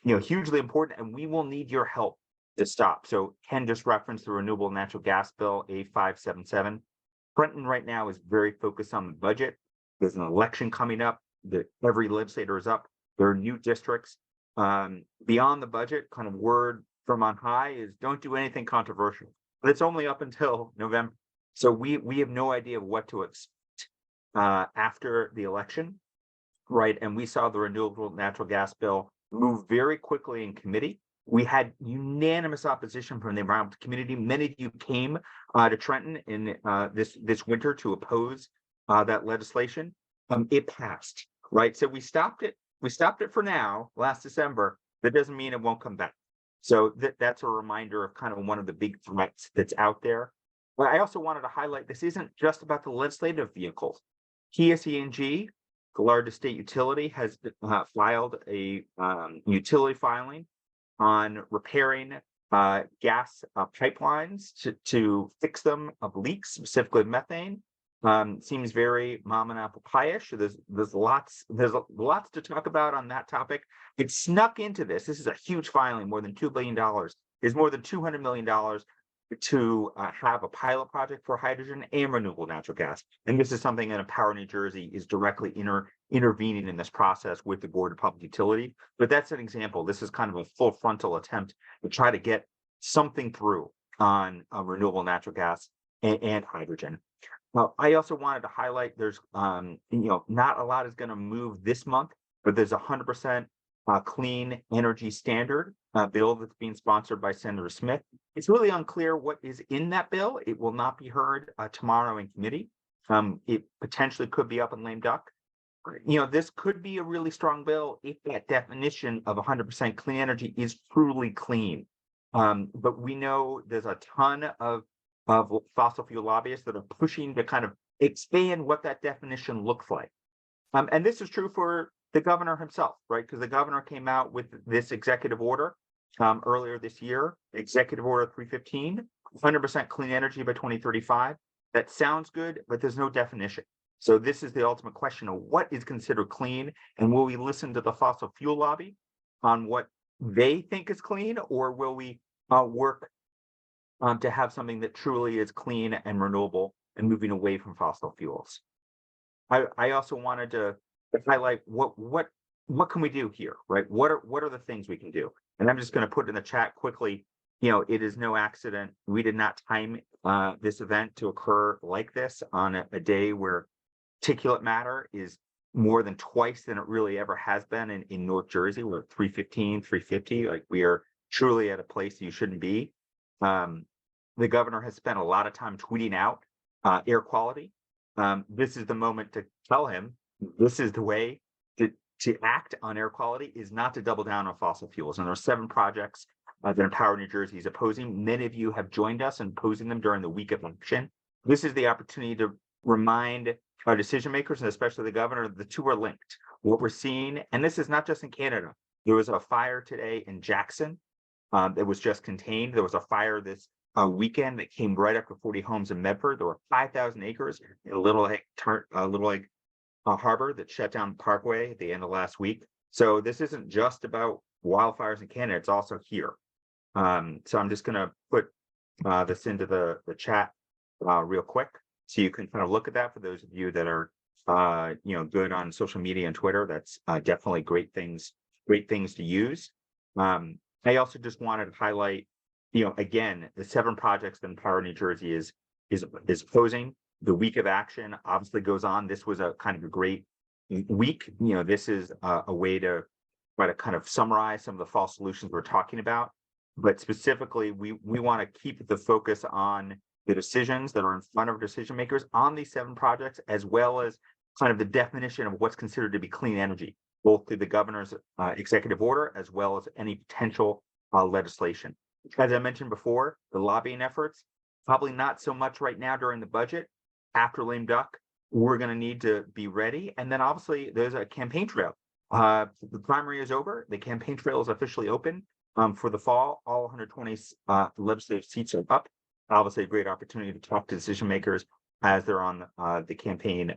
hugely important, and we will need your help to stop. So Ken just referenced the renewable natural gas bill A577. Trenton right now is very focused on the budget. There's an election coming up that every legislator is up. There are new districts. Beyond the budget, kind of word from on high is don't do anything controversial. But it's only up until November. So we have no idea what to expect after the election, right? And we saw the renewable natural gas bill move very quickly in committee. We had unanimous opposition from the environmental community. Many of you came to Trenton in this winter to oppose that legislation. It passed, right? So we stopped it. We stopped it for now, last December. That doesn't mean it won't come back. So that's a reminder of kind of one of the big threats that's out there. But I also wanted to highlight this isn't just about the legislative vehicles. PSE&G, the largest state utility, has filed a utility filing on repairing gas pipelines to fix them of leaks, specifically methane. Seems very mom and apple pie-ish. There's lots to talk about on that topic. It snuck into this. This is a huge filing, more than $2 billion. There's more than $200 million to have a pilot project for hydrogen and renewable natural gas. And this is something that Empower New Jersey is directly intervening in this process with the Board of Public Utility. But that's an example. This is kind of a full frontal attempt to try to get something through on renewable natural gas and hydrogen. Well, I also wanted to highlight there's, not a lot is going to move this month, but there's 100% clean energy standard bill that's being sponsored by Senator Smith. It's really unclear what is in that bill. It will not be heard tomorrow in committee. It potentially could be up in lame duck. This could be a really strong bill if that definition of 100% clean energy is truly clean. But we know there's a ton of fossil fuel lobbyists that are pushing to kind of expand what that definition looks like. And this is true for the governor himself, right? Because the governor came out with this executive order earlier this year, Executive Order 315, 100% clean energy by 2035. That sounds good, but there's no definition. So this is the ultimate question of what is considered clean, and will we listen to the fossil fuel lobby on what they think is clean, or will we work to have something that truly is clean and renewable and moving away from fossil fuels? I also wanted to highlight what can we do here, right? What are the things we can do? And I'm just going to put in the chat quickly. It is no accident. We did not time this event to occur like this on a day where particulate matter is more than twice than it really ever has been in North Jersey. We're at 315, 350. Like, we are truly at a place you shouldn't be. The governor has spent a lot of time tweeting out air quality. This is the moment to tell him this is the way to act on air quality, is not to double down on fossil fuels. And there are 7 projects that Empower New Jersey is opposing. Many of you have joined us in opposing them during the week of election. This is the opportunity to remind our decision makers, and especially the governor, the two are linked. What we're seeing, and this is not just in Canada. There was a fire today in Jackson that was just contained. There was a fire this weekend that came right after 40 homes in Medford. There were 5,000 acres in Little Egg Harbor that shut down Parkway at the end of last week. So this isn't just about wildfires in Canada, it's also here. So I'm just going to put this into the chat real quick, so you can kind of look at that. For those of you that are good on social media and Twitter, that's definitely great things to use. I also just wanted to highlight, again, the 7 projects that Empower New Jersey is opposing. The week of action obviously goes on. This was a kind of a great week. This is a way to try to kind of summarize some of the false solutions we're talking about. But specifically, we want to keep the focus on the decisions that are in front of decision makers on these 7 projects, as well as kind of the definition of what's considered to be clean energy, both through the governor's executive order, as well as any potential legislation. As I mentioned before, the lobbying efforts, probably not so much right now during the budget. After lame duck, we're going to need to be ready. And then obviously there's a campaign trail. The primary is over. The campaign trail is officially open for the fall. All 120 legislative seats are up. Obviously a great opportunity to talk to decision makers as they're on the campaign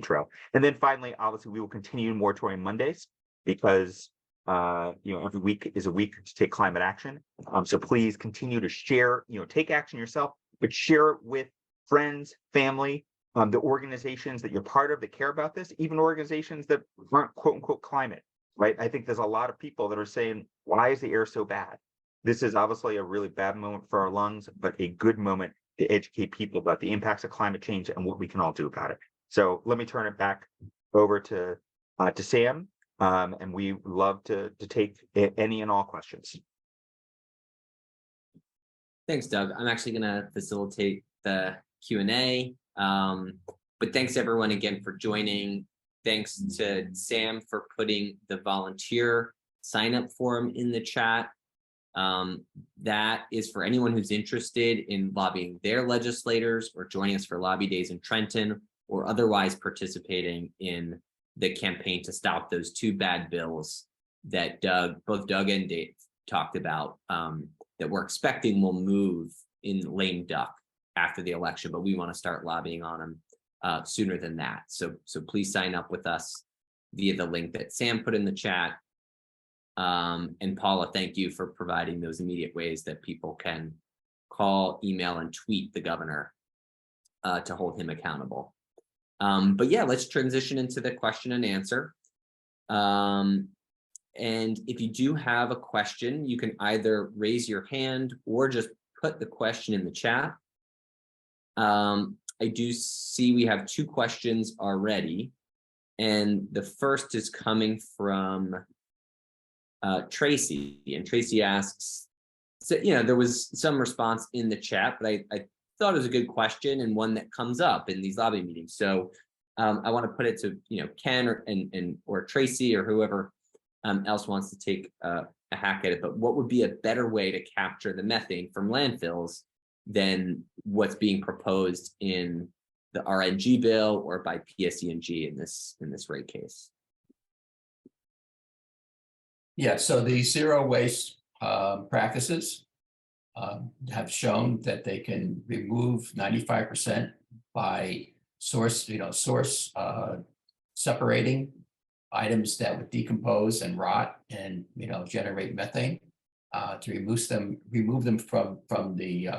trail. And then finally, obviously, we will continue moratorium Mondays, because every week is a week to take climate action. So please continue to share, take action yourself, but share it with friends, family, the organizations that you're part of that care about this, even organizations that aren't quote unquote climate, right? I think there's a lot of people that are saying, why is the air so bad? This is obviously a really bad moment for our lungs, but a good moment to educate people about the impacts of climate change and what we can all do about it. So let me turn it back over to Sam, and we love to take any and all questions. Thanks, Doug. I'm actually going to facilitate the Q&A. But thanks everyone again for joining. Thanks to Sam for putting the volunteer sign-up form in the chat. That is for anyone who's interested in lobbying their legislators, or joining us for lobby days in Trenton, or otherwise participating in the campaign to stop those 2 bad bills that both Doug and Dave talked about that we're expecting will move in lame duck after the election, but we want to start lobbying on them sooner than that. So please sign up with us via the link that Sam put in the chat. And Paula, thank you for providing those immediate ways that people can call, email, and tweet the governor to hold him accountable. But yeah, let's transition into the question and answer. And if you do have a question, you can either raise your hand or just put the question in the chat. I do see we have 2 questions already. And the first is coming from Tracy. And Tracy asks, so, there was some response in the chat, but I thought it was a good question and one that comes up in these lobby meetings. So I want to put it to, Ken or Tracy or whoever else wants to take a hack at it. But what would be a better way to capture the methane from landfills than what's being proposed in the RNG bill or by PSE&G in this rate case? Yeah, so the zero waste practices have shown that they can remove 95% by source separating items that would decompose and rot and generate methane, to remove them from the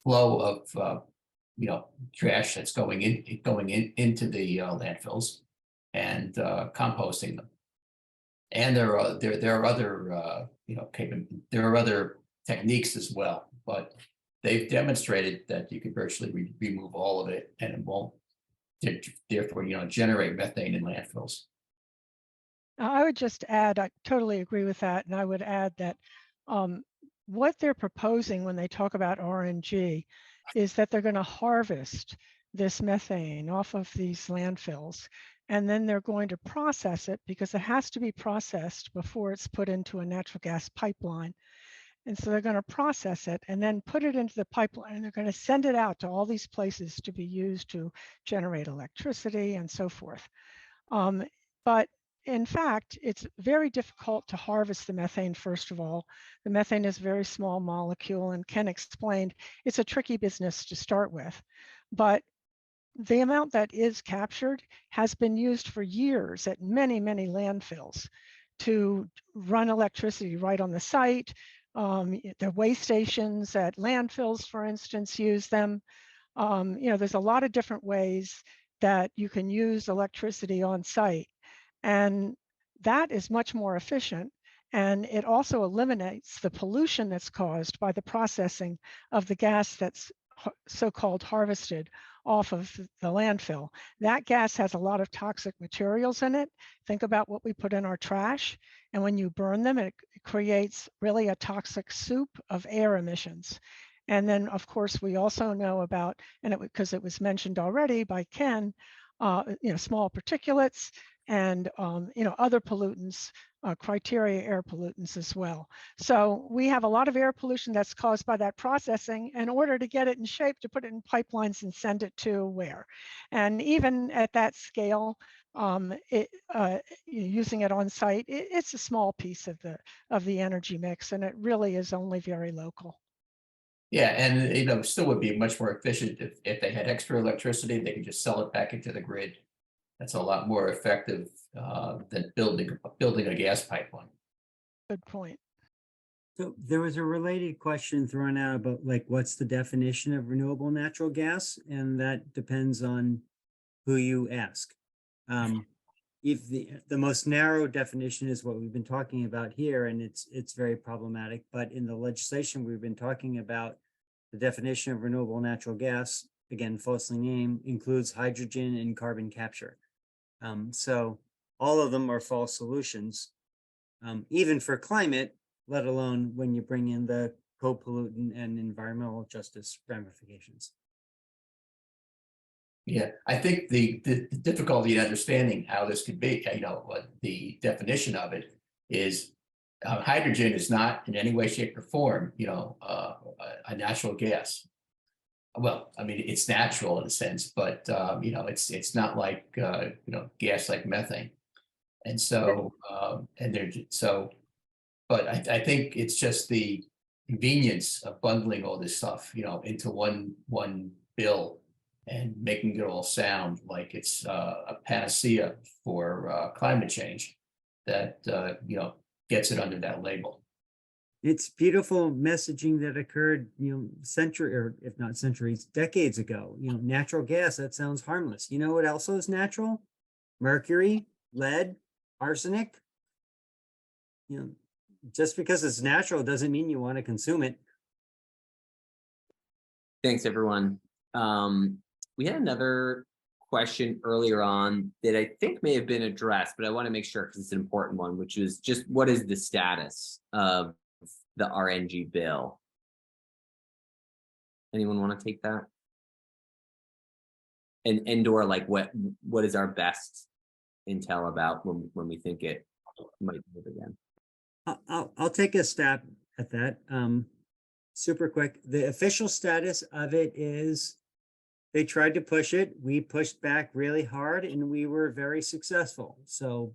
flow of trash that's going into the landfills and composting them. And there are other there are other techniques as well, but they've demonstrated that you can virtually remove all of it and it won't therefore generate methane in landfills. I would just add, I totally agree with that. And I would add that what they're proposing when they talk about RNG is that they're going to harvest this methane off of these landfills. And then they're going to process it because it has to be processed before it's put into a natural gas pipeline. And so they're going to process it and then put it into the pipeline. And they're going to send it out to all these places to be used to generate electricity and so forth. But in fact, it's very difficult to harvest the methane, first of all. The methane is a very small molecule, and Ken explained it's a tricky business to start with. But the amount that is captured has been used for years at many, many landfills to run electricity right on the site. The waste stations at landfills, for instance, use them. There's a lot of different ways that you can use electricity on site. And that is much more efficient. And it also eliminates the pollution that's caused by the processing of the gas that's so-called harvested off of the landfill. That gas has a lot of toxic materials in it. Think about what we put in our trash. And when you burn them, it creates really a toxic soup of air emissions. And then, of course, we also know about, and because it was mentioned already by Ken, small particulates and other pollutants, criteria air pollutants as well. So we have a lot of air pollution that's caused by that processing in order to get it in shape to put it in pipelines and send it to where. And even at that scale, using it on site, it's a small piece of the energy mix, and it really is only very local. Yeah, and still would be much more efficient if they had extra electricity, they could just sell it back into the grid. That's a lot more effective than building a gas pipeline. Good point. So there was a related question thrown out about what's the definition of renewable natural gas? And that depends on who you ask. If the most narrow definition is what we've been talking about here, and it's very problematic, but in the legislation we've been talking about, the definition of renewable natural gas, again, falsely named, includes hydrogen and carbon capture. So all of them are false solutions, even for climate, let alone when you bring in the co-pollutant and environmental justice ramifications. Yeah, I think the difficulty in understanding how this could be, what the definition of it is, hydrogen is not in any way, shape, or form, a natural gas. Well, I mean, it's natural in a sense, but it's not like gas like methane, and so but I think it's just the convenience of bundling all this stuff, into one bill and making it all sound like it's a panacea for climate change that gets it under that label. It's beautiful messaging that occurred, century, or if not centuries, decades ago. Natural gas, that sounds harmless. You know what else is natural? Mercury, lead, arsenic. Just because it's natural doesn't mean you want to consume it. Thanks, everyone. We had another question earlier on that I think may have been addressed, but I want to make sure because it's an important one, which is just what is the status of the RNG bill? Anyone want to take that? And or like what is our best intel about when we think it might move again? I'll take a stab at that. Super quick. The official status of it is they tried to push it. We pushed back really hard and we were very successful. So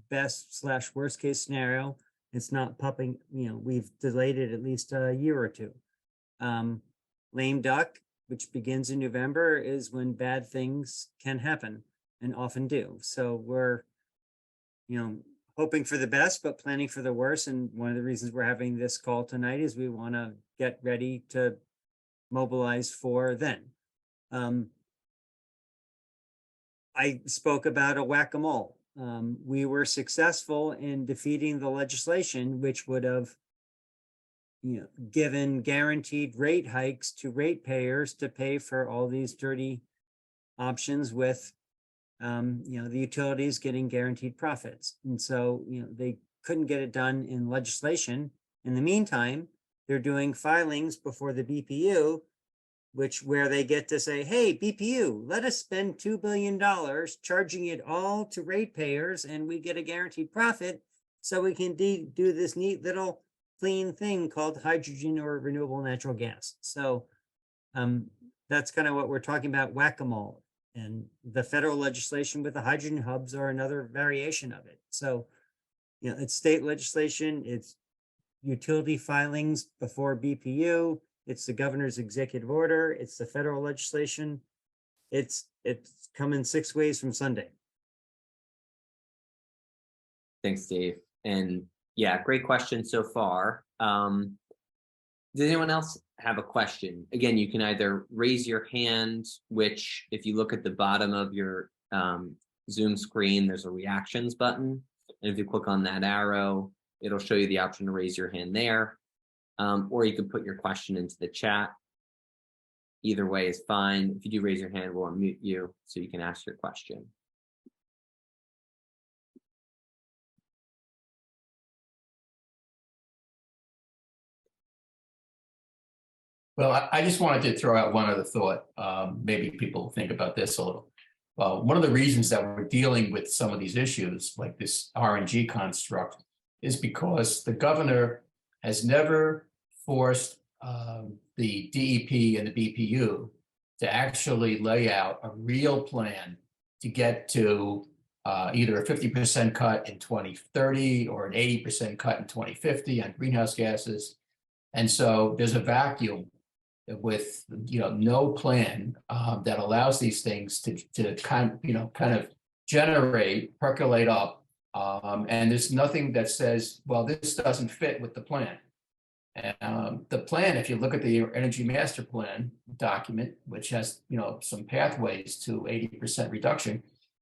best/worst case scenario, it's not popping, we've delayed it at least a year or two. Lame duck, which begins in November, is when bad things can happen and often do. So we're, hoping for the best, but planning for the worst. And one of the reasons we're having this call tonight is we want to get ready to mobilize for then. I spoke about a whack-a-mole. We were successful in defeating the legislation, which would have, given guaranteed rate hikes to ratepayers to pay for all these dirty options with, the utilities getting guaranteed profits. And so, they couldn't get it done in legislation. In the meantime, they're doing filings before the BPU, where they get to say, hey, BPU, let us spend $2 billion charging it all to ratepayers and we get a guaranteed profit so we can do this neat little clean thing called hydrogen or renewable natural gas. So that's kind of what we're talking about, whack-a-mole. And the federal legislation with the hydrogen hubs are another variation of it. So, it's state legislation, it's utility filings before BPU, it's the governor's executive order, it's the federal legislation. It's coming 6 ways from Sunday. Thanks, Dave. And yeah, great question so far. Does anyone else have a question? Again, you can either raise your hand, which if you look at the bottom of your Zoom screen, there's a reactions button. And if you click on that arrow, it'll show you the option to raise your hand there. Or you can put your question into the chat. Either way is fine. If you do raise your hand, we'll unmute you so you can ask your question. Well, I just wanted to throw out one other thought. Maybe people think about this a little. Well, one of the reasons that we're dealing with some of these issues, like this RNG construct, is because the governor has never forced the DEP and the BPU to actually lay out a real plan to get to either a 50% cut in 2030 or an 80% cut in 2050 on greenhouse gases. And so there's a vacuum with no plan that allows these things to kind of generate, percolate up, and there's nothing that says, well, this doesn't fit with the plan. And the plan, if you look at the Energy Master Plan document, which has some pathways to 80% reduction,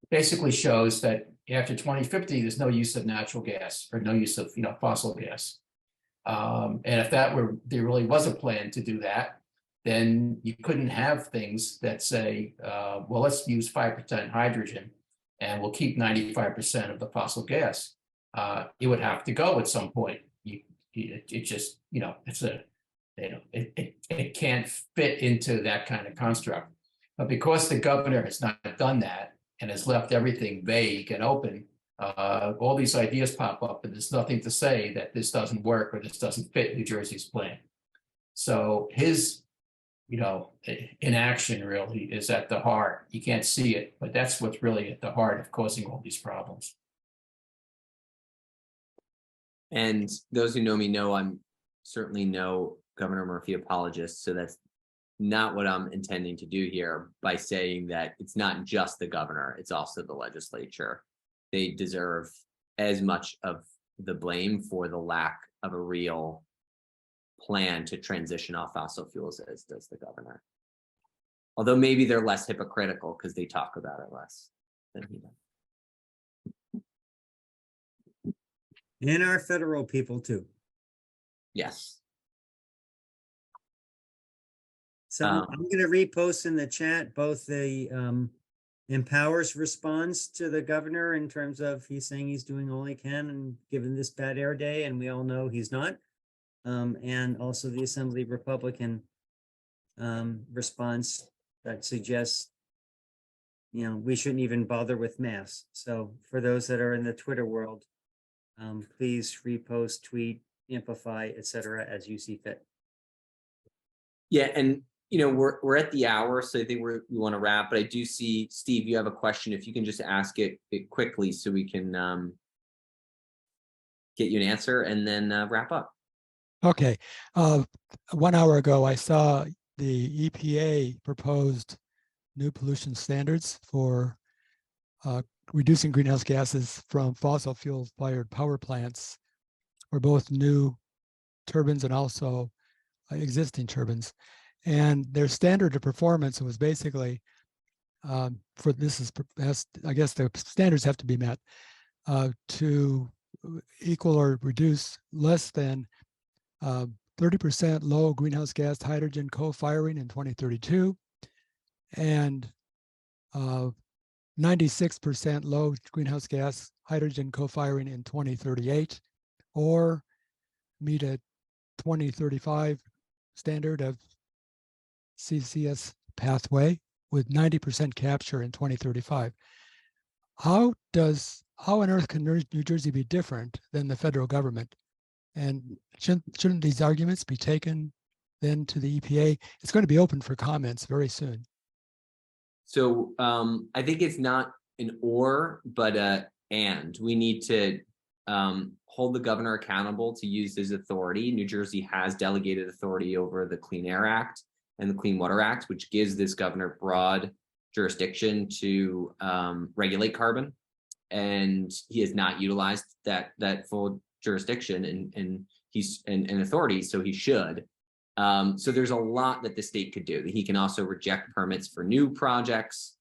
basically shows that after 2050, there's no use of natural gas or no use of fossil gas. And if there really was a plan to do that, then you couldn't have things that say, well, let's use 5% hydrogen and we'll keep 95% of the fossil gas. It would have to go at some point. It just, it can't fit into that kind of construct. But because the governor has not done that and has left everything vague and open, all these ideas pop up and there's nothing to say that this doesn't work or this doesn't fit New Jersey's plan. So his inaction really is at the heart. You can't see it, but that's what's really at the heart of causing all these problems. And those who know me know I'm certainly no Governor Murphy apologist, so that's not what I'm intending to do here by saying that it's not just the governor, it's also the legislature. They deserve as much of the blame for the lack of a real plan to transition off fossil fuels as does the governor. Although maybe they're less hypocritical because they talk about it less than he does. And our federal people too. Yes. So I'm going to repost in the chat both the Empower's response to the governor in terms of he's saying he's doing all he can and given this bad air day, and we all know he's not. And also the Assembly Republican response that suggests, we shouldn't even bother with masks. So for those that are in the Twitter world, please repost, tweet, amplify, etc., as you see fit. Yeah, and we're at the hour, so I think we want to wrap. But I do see, Steve, you have a question. If you can just ask it quickly, so we can get you an answer and then wrap up. Okay. 1 hour ago, I saw the EPA proposed new pollution standards for reducing greenhouse gases from fossil fuel-fired power plants for both new turbines and also existing turbines. And their standard of performance was basically, I guess the standards have to be met to equal or reduce less than 30% low greenhouse gas hydrogen co-firing in 2032 and 96% low greenhouse gas hydrogen co-firing in 2038, or meet a 2035 standard of CCS pathway with 90% capture in 2035. How on earth can New Jersey be different than the federal government? And shouldn't these arguments be taken then to the EPA? It's going to be open for comments very soon. So I think it's not an or, but and. We need to hold the governor accountable to use his authority. New Jersey has delegated authority over the Clean Air Act and the Clean Water Act, which gives this governor broad jurisdiction to regulate carbon. And he has not utilized that full jurisdiction and he's an authority, so he should. So there's a lot that the state could do. He can also reject permits for new projects.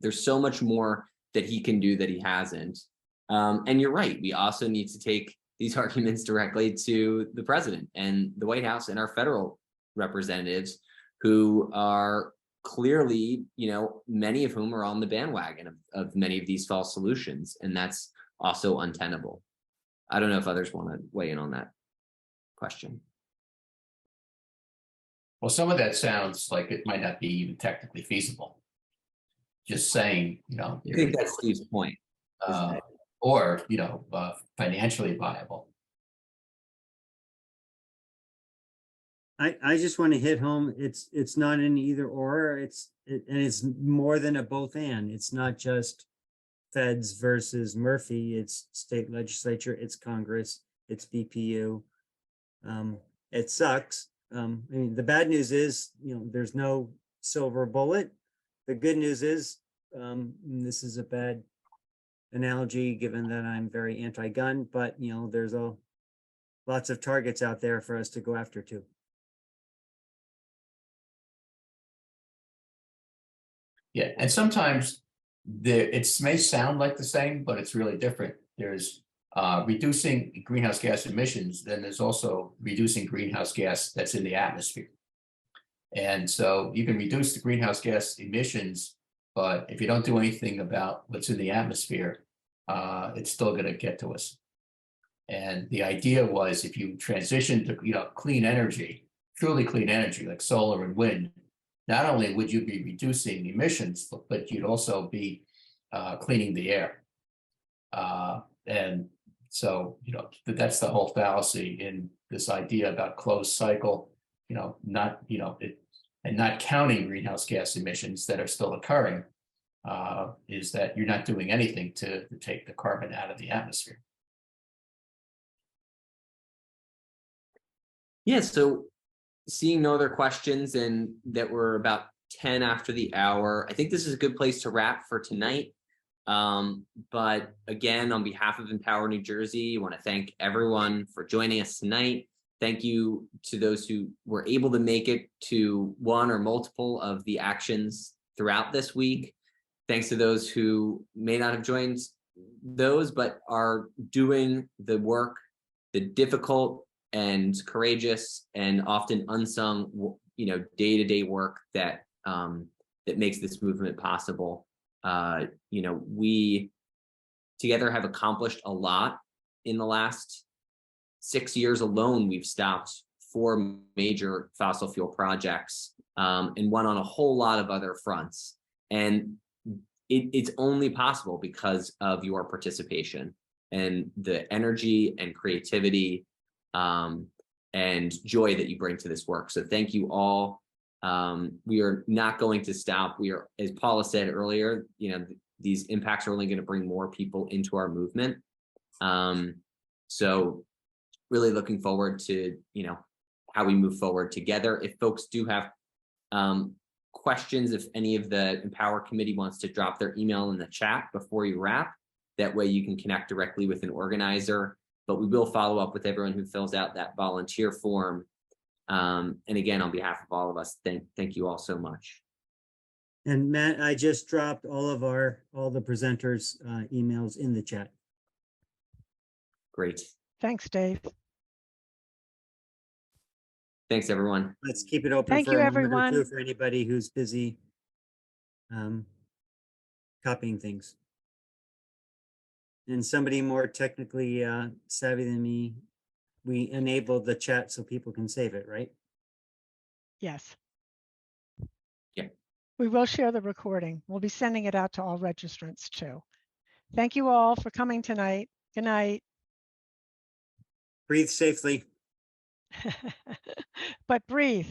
There's so much more that he can do that he hasn't. And you're right, we also need to take these arguments directly to the president and the White House and our federal representatives, who are clearly, many of whom are on the bandwagon of many of these false solutions. And that's also untenable. I don't know if others want to weigh in on that question. Well, some of that sounds like it might not be even technically feasible. Just saying, I think that's Steve's point. Or, financially viable. I just want to hit home. It's not an either or. And it's more than a both and. It's not just feds versus Murphy. It's state legislature. It's Congress. It's BPU. It sucks. The bad news is, there's no silver bullet. The good news is, this is a bad analogy given that I'm very anti-gun, but there's lots of targets out there for us to go after too. Yeah, and sometimes it may sound like the same, but it's really different. There's reducing greenhouse gas emissions, then there's also reducing greenhouse gas that's in the atmosphere. And so you can reduce the greenhouse gas emissions, but if you don't do anything about what's in the atmosphere, it's still going to get to us. And the idea was, if you transition to clean energy, truly clean energy like solar and wind, not only would you be reducing emissions, but you'd also be cleaning the air. And so, that's the whole fallacy in this idea about closed cycle, and not counting greenhouse gas emissions that are still occurring, is that you're not doing anything to take the carbon out of the atmosphere. Yeah, so seeing no other questions and that we're about 10 after the hour, I think this is a good place to wrap for tonight. But again, on behalf of Empower New Jersey, I want to thank everyone for joining us tonight. Thank you to those who were able to make it to one or multiple of the actions throughout this week. Thanks to those who may not have joined those, but are doing the work, the difficult and courageous and often unsung, day-to-day work that that makes this movement possible. We together have accomplished a lot. In the last 6 years alone, we've stopped 4 major fossil fuel projects and one on a whole lot of other fronts. And it's only possible because of your participation and the energy and creativity and joy that you bring to this work. So thank you all. We are not going to stop. We are, as Paula said earlier, these impacts are only going to bring more people into our movement. So really looking forward to, how we move forward together. If folks do have questions, if any of the Empower committee wants to drop their email in the chat before you wrap, that way you can connect directly with an organizer. But we will follow up with everyone who fills out that volunteer form. And again, on behalf of all of us, thank you all so much. And Matt, I just dropped all the presenters' emails in the chat. Great. Thanks, Dave. Thanks, everyone. Let's keep it open Thank for you, a moment or everyone. two for anybody who's busy copying things. And somebody more technically savvy than me, we enabled the chat so people can save it, right? Yes. Yeah. We will share the recording. We'll be sending it out to all registrants too. Thank you all for coming tonight. Good night. Breathe safely. But breathe.